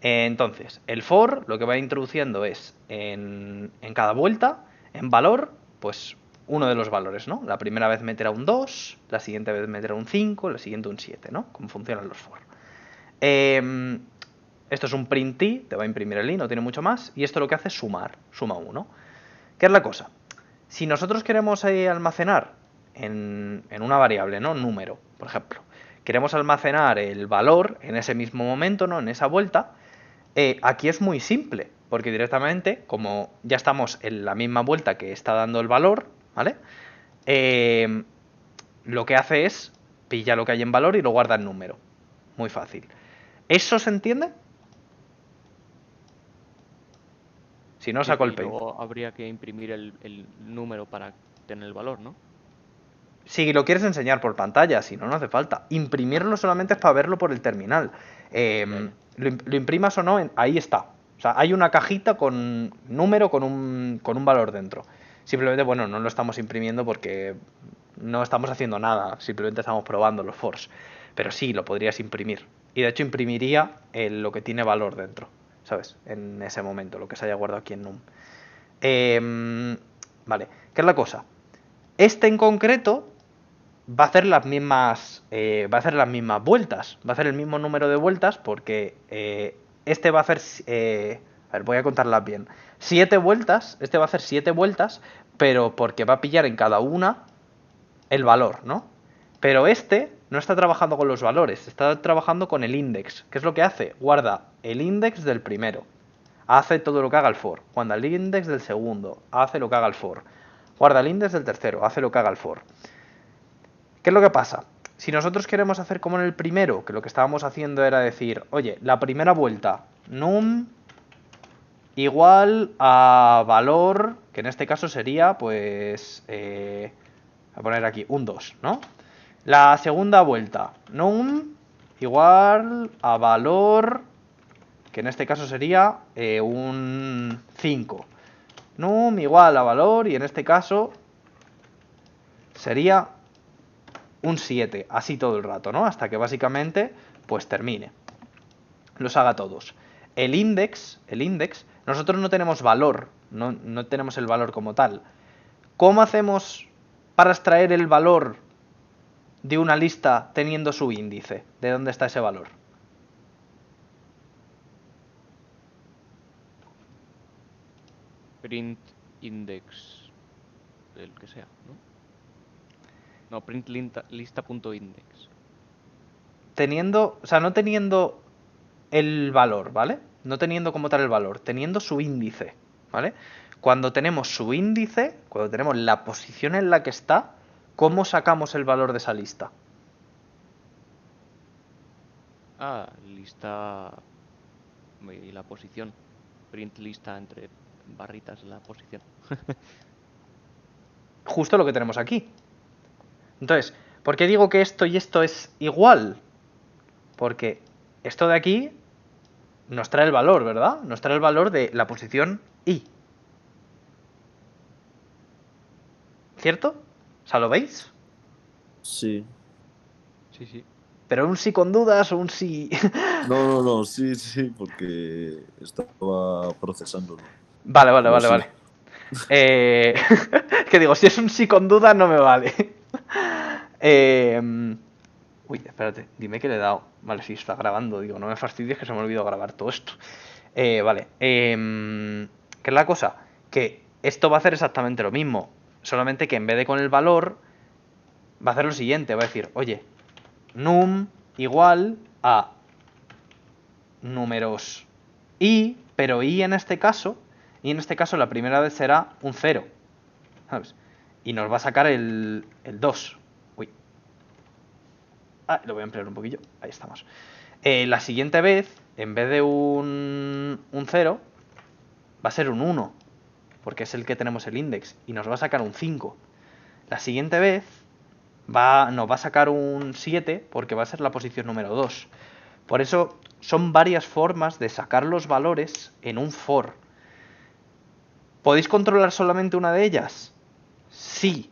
Entonces, el for lo que va introduciendo es en cada vuelta, en valor, pues uno de los valores, ¿no? La primera vez meterá un 2, la siguiente vez meterá un 5, la siguiente un 7, ¿no? Como funcionan los for. Esto es un print i, te va a imprimir el i, no tiene mucho más, y esto lo que hace es sumar, suma 1. ¿Qué es la cosa? Si nosotros queremos almacenar en una variable, ¿no? Número, por ejemplo, queremos almacenar el valor en ese mismo momento, ¿no? En esa vuelta, aquí es muy simple, porque directamente, como ya estamos en la misma vuelta que está dando el valor, ¿vale? Lo que hace es pilla lo que hay en valor y lo guarda en número. Muy fácil. ¿Eso se entiende? Si no, Sí, saco el y paint. luego habría que imprimir el número para tener el valor, ¿no? Si lo quieres enseñar por pantalla, si no, no hace falta. Imprimirlo solamente es para verlo por el terminal. Ya. Lo imprimas o no, ahí está. O sea, hay una cajita con número con un valor dentro. Simplemente, bueno, no lo estamos imprimiendo porque no estamos haciendo nada. Simplemente estamos probando los force. Pero sí, lo podrías imprimir. Y de hecho imprimiría lo que tiene valor dentro. ¿Sabes? En ese momento, lo que se haya guardado aquí en num. Vale, ¿qué es la cosa? Este en concreto va a hacer las mismas vueltas, va a hacer el mismo número de vueltas porque este va a hacer a ver, voy a contarlas bien, 7 vueltas. Este va a hacer 7 vueltas, pero porque va a pillar en cada una el valor, ¿no? Pero este no está trabajando con los valores, está trabajando con el index. ¿Qué es lo que hace? Guarda el index del primero, hace todo lo que haga el for, guarda el index del segundo, hace lo que haga el for, guarda el index del tercero, hace lo que haga el for. ¿Qué es lo que pasa? Si nosotros queremos hacer como en el primero, que lo que estábamos haciendo era decir, oye, la primera vuelta, num igual a valor, que en este caso sería, pues, voy a poner aquí un 2, ¿no? La segunda vuelta, num igual a valor, que en este caso sería un 5. Num igual a valor, y en este caso sería un 7, así todo el rato, ¿no? Hasta que básicamente pues termine. Los haga todos. El index, nosotros no tenemos valor, no tenemos el valor como tal. ¿Cómo hacemos para extraer el valor de una lista teniendo su índice? ¿De dónde está ese valor? Print index, el que sea, ¿no? No, print lista.index. Teniendo, o sea, no teniendo el valor, ¿vale? No teniendo como tal el valor, teniendo su índice, ¿vale? Cuando tenemos su índice, cuando tenemos la posición en la que está, ¿cómo sacamos el valor de esa lista? Lista y la posición. Print lista entre barritas la posición. Justo lo que tenemos aquí. Entonces, ¿por qué digo que esto y esto es igual? Porque esto de aquí nos trae el valor, ¿verdad? Nos trae el valor de la posición I. ¿Cierto? O sea, ¿lo veis? Sí. Sí, sí. Pero un sí con dudas o un sí... No, sí, porque estaba procesándolo. Vale, Pero sí. vale. Que digo, si es un sí con dudas no me vale. Uy, espérate, dime que le he dado. Vale, sí, está grabando. Digo, no me fastidies que se me ha olvidado grabar todo esto. Vale. ¿Qué es la cosa? Que esto va a hacer exactamente lo mismo. Solamente que en vez de con el valor, va a hacer lo siguiente. Va a decir, oye, num igual a números i, pero i en este caso, la primera vez será un 0. ¿Sabes? Y nos va a sacar el 2. Uy. Lo voy a ampliar un poquillo. Ahí estamos. La siguiente vez, en vez de un 0, va a ser un 1. Porque es el que tenemos el index. Y nos va a sacar un 5. La siguiente vez nos va a sacar un 7 porque va a ser la posición número 2. Por eso son varias formas de sacar los valores en un for. ¿Podéis controlar solamente una de ellas? Sí,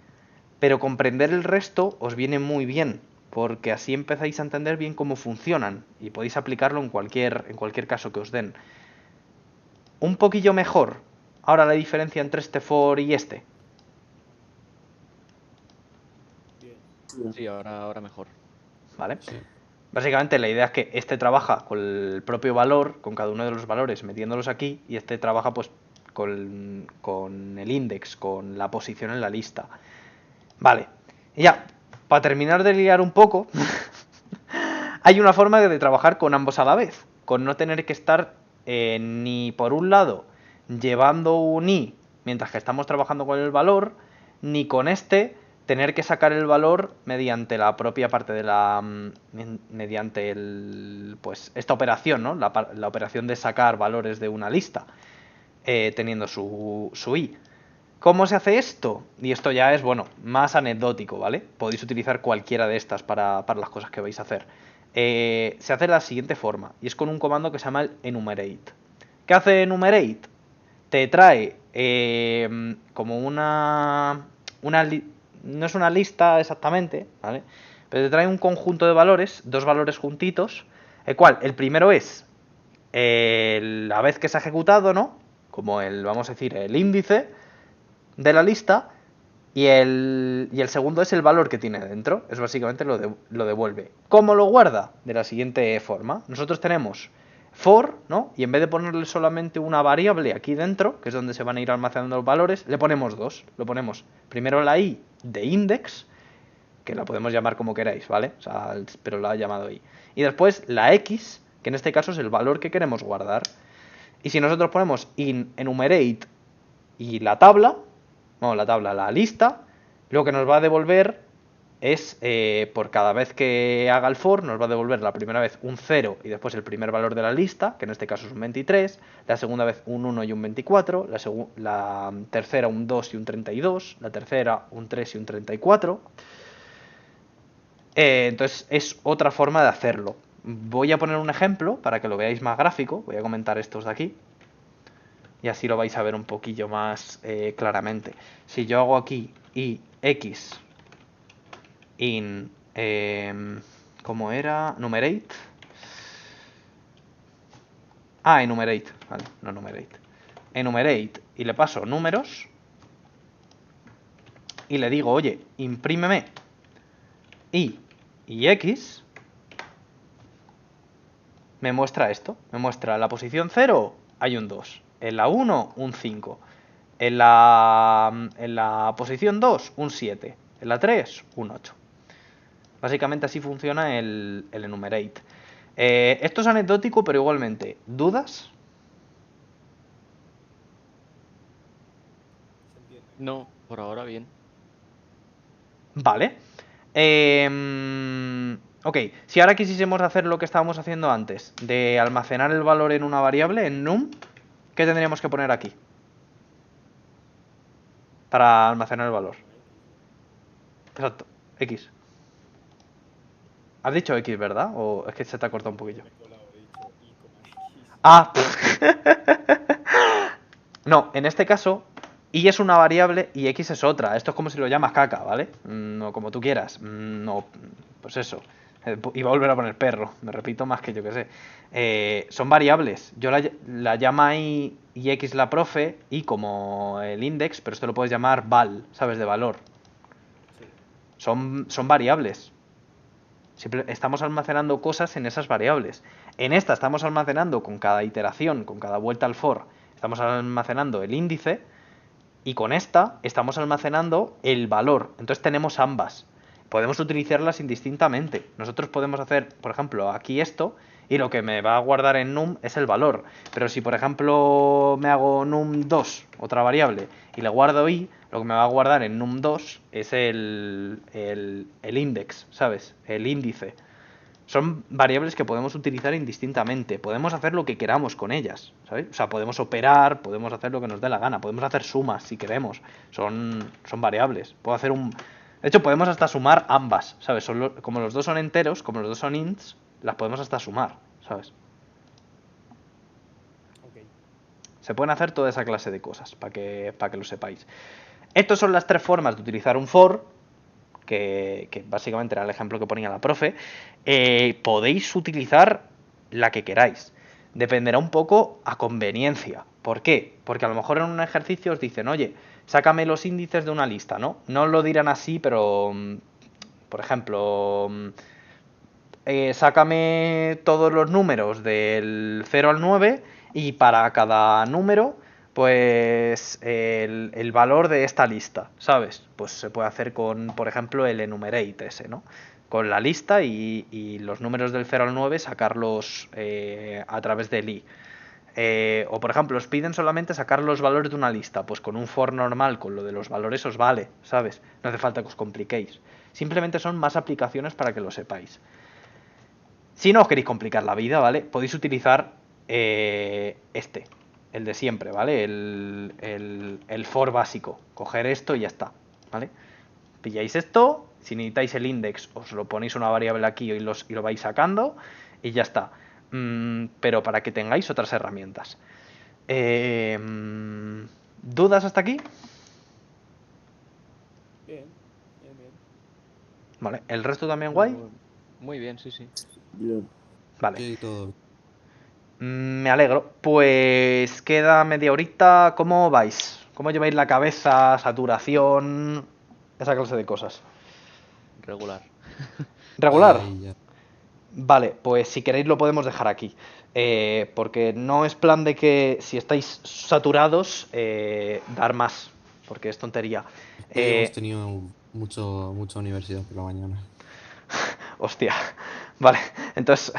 pero comprender el resto os viene muy bien, porque así empezáis a entender bien cómo funcionan y podéis aplicarlo en cualquier caso que os den. Un poquillo mejor. Ahora la diferencia entre este for y este. Bien. Sí, ahora mejor. ¿Vale? Sí. Básicamente la idea es que este trabaja con el propio valor, con cada uno de los valores metiéndolos aquí, y este trabaja pues con el index, con la posición en la lista. Vale, y ya, para terminar de liar un poco, hay una forma de trabajar con ambos a la vez, con no tener que estar ni por un lado llevando un i mientras que estamos trabajando con el valor, ni con este tener que sacar el valor mediante la propia parte de la... mediante pues esta operación, ¿no? La operación de sacar valores de una lista. teniendo su i. ¿Cómo se hace esto? Y esto ya es, bueno, más anecdótico, ¿vale? Podéis utilizar cualquiera de estas para las cosas que vais a hacer. Se hace de la siguiente forma, y es con un comando que se llama el enumerate. ¿Qué hace enumerate? Te trae como no es una lista exactamente, ¿vale? Pero te trae un conjunto de valores, dos valores juntitos, el cual el primero es la vez que se ha ejecutado, ¿no? Como vamos a decir, el índice de la lista, y el segundo es el valor que tiene dentro. Es básicamente lo devuelve. ¿Cómo lo guarda? De la siguiente forma. Nosotros tenemos for, ¿no? Y en vez de ponerle solamente una variable aquí dentro, que es donde se van a ir almacenando los valores, le ponemos dos. Lo ponemos primero la i de index, que la podemos llamar como queráis, ¿vale? O sea, pero la he llamado i. Y después la x, que en este caso es el valor que queremos guardar. Y si nosotros ponemos enumerate y la tabla, la lista, lo que nos va a devolver es, por cada vez que haga el for, nos va a devolver la primera vez un 0 y después el primer valor de la lista, que en este caso es un 23, la segunda vez un 1 y un 24, la tercera un 2 y un 32, la tercera un 3 y un 34. Entonces es otra forma de hacerlo. Voy a poner un ejemplo para que lo veáis más gráfico, voy a comentar estos de aquí. Y así lo vais a ver un poquillo más claramente. Si yo hago aquí i x in ¿cómo era? Numerate. Enumerate, vale, no numerate. Enumerate y le paso números y le digo, oye, imprímeme i y x, me muestra esto. Me muestra en la posición 0 hay un 2, en la 1 un 5, en la posición 2 un 7, en la 3 un 8. Básicamente así funciona el enumerate. Esto es anecdótico, pero igualmente, ¿dudas? ¿Se entiende? No, por ahora bien. Vale. Ok, si ahora quisiésemos hacer lo que estábamos haciendo antes, de almacenar el valor en una variable, en num, ¿qué tendríamos que poner aquí? Para almacenar el valor. Exacto, x. Has dicho x, ¿verdad? ¿O es que se te ha cortado un poquillo? Me he colado, he dicho i, x. Ah, no, en este caso, y es una variable y x es otra. Esto es como si lo llamas caca, ¿vale? No, como tú quieras. No, pues eso. Iba a volver a poner perro, me repito más que yo que sé. Son variables. Yo la llama y x la profe, y como el index, pero esto lo puedes llamar val, ¿sabes? De valor. Sí. Son variables. Estamos almacenando cosas en esas variables. En esta estamos almacenando con cada iteración, con cada vuelta al for, estamos almacenando el índice, y con esta estamos almacenando el valor. Entonces tenemos ambas. Podemos utilizarlas indistintamente. Nosotros podemos hacer, por ejemplo, aquí esto, y lo que me va a guardar en num es el valor. Pero si, por ejemplo, me hago num2, otra variable, y le guardo i, lo que me va a guardar en num2 es el index, ¿sabes? El índice. Son variables que podemos utilizar indistintamente. Podemos hacer lo que queramos con ellas, ¿sabes? O sea, podemos operar, podemos hacer lo que nos dé la gana, podemos hacer sumas si queremos. Son variables. Puedo hacer De hecho, podemos hasta sumar ambas, ¿sabes? Como los dos son enteros, como los dos son ints, las podemos hasta sumar, ¿sabes? Ok. Se pueden hacer toda esa clase de cosas, para que lo sepáis. Estas son las tres formas de utilizar un for, que básicamente era el ejemplo que ponía la profe. Podéis utilizar la que queráis. Dependerá un poco a conveniencia. ¿Por qué? Porque a lo mejor en un ejercicio os dicen, oye, sácame los índices de una lista, ¿no? No lo dirán así, pero, por ejemplo, sácame todos los números del 0 al 9 y para cada número, pues el valor de esta lista, ¿sabes? Pues se puede hacer con, por ejemplo, el enumerate ese, ¿no? Con la lista y los números del 0 al 9 sacarlos a través del i. O por ejemplo, os piden solamente sacar los valores de una lista, pues con un for normal, con lo de los valores os vale, ¿sabes? No hace falta que os compliquéis. Simplemente son más aplicaciones para que lo sepáis. Si no os queréis complicar la vida, ¿vale? Podéis utilizar este. el de siempre, ¿vale? El for básico. Coger esto y ya está, ¿vale? Pilláis esto, si necesitáis el index, os lo ponéis una variable aquí y lo vais sacando y ya está. Pero para que tengáis otras herramientas. ¿Dudas hasta aquí? Bien, bien, bien. Vale, ¿el resto también guay? Muy bien, sí, sí. Bien. Vale. Sí, todo. Me alegro. Pues queda media horita. ¿Cómo vais? ¿Cómo lleváis la cabeza, saturación, esa clase de cosas? Regular. ¿Regular? Ahí ya. Vale, pues si queréis lo podemos dejar aquí. Porque no es plan de que si estáis saturados, dar más. Porque es tontería. Hoy hemos tenido mucha universidad por la mañana. Hostia. Vale, entonces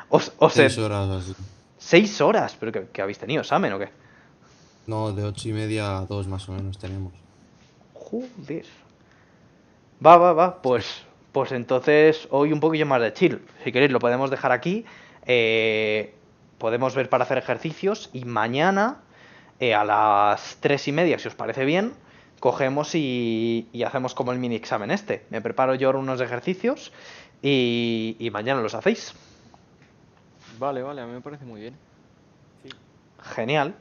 os 6 horas así. 6 horas. ¿Pero qué habéis tenido? ¿Examen o qué? No, de 8:30 a 2 más o menos tenemos. Joder. Va. Pues entonces hoy un poquillo más de chill. Si queréis lo podemos dejar aquí. Podemos ver para hacer ejercicios. Y mañana, a las 3:30, si os parece bien, cogemos y hacemos como el mini examen este. Me preparo yo unos ejercicios y mañana los hacéis. Vale, a mí me parece muy bien. Sí. Genial.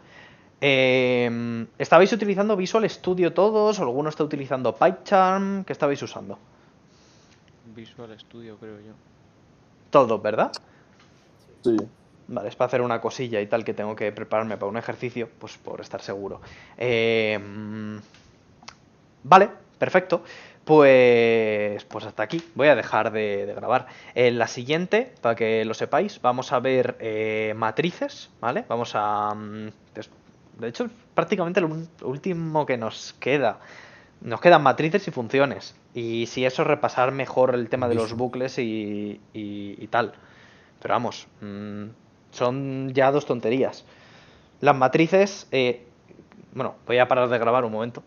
¿Estabais utilizando Visual Studio todos? ¿O alguno está utilizando PyCharm? ¿Qué estabais usando? Visual Studio, creo yo. Todos, ¿verdad? Sí. Vale, es para hacer una cosilla y tal que tengo que prepararme para un ejercicio, pues por estar seguro. Vale, perfecto. Pues hasta aquí. Voy a dejar de grabar. En la siguiente, para que lo sepáis, vamos a ver matrices, ¿vale? Vamos a... de hecho, es prácticamente lo último que nos queda. Nos quedan matrices y funciones. Y si eso, repasar mejor el tema de los Visual. bucles y tal. Pero vamos, son ya dos tonterías. Las matrices... bueno, voy a parar de grabar un momento.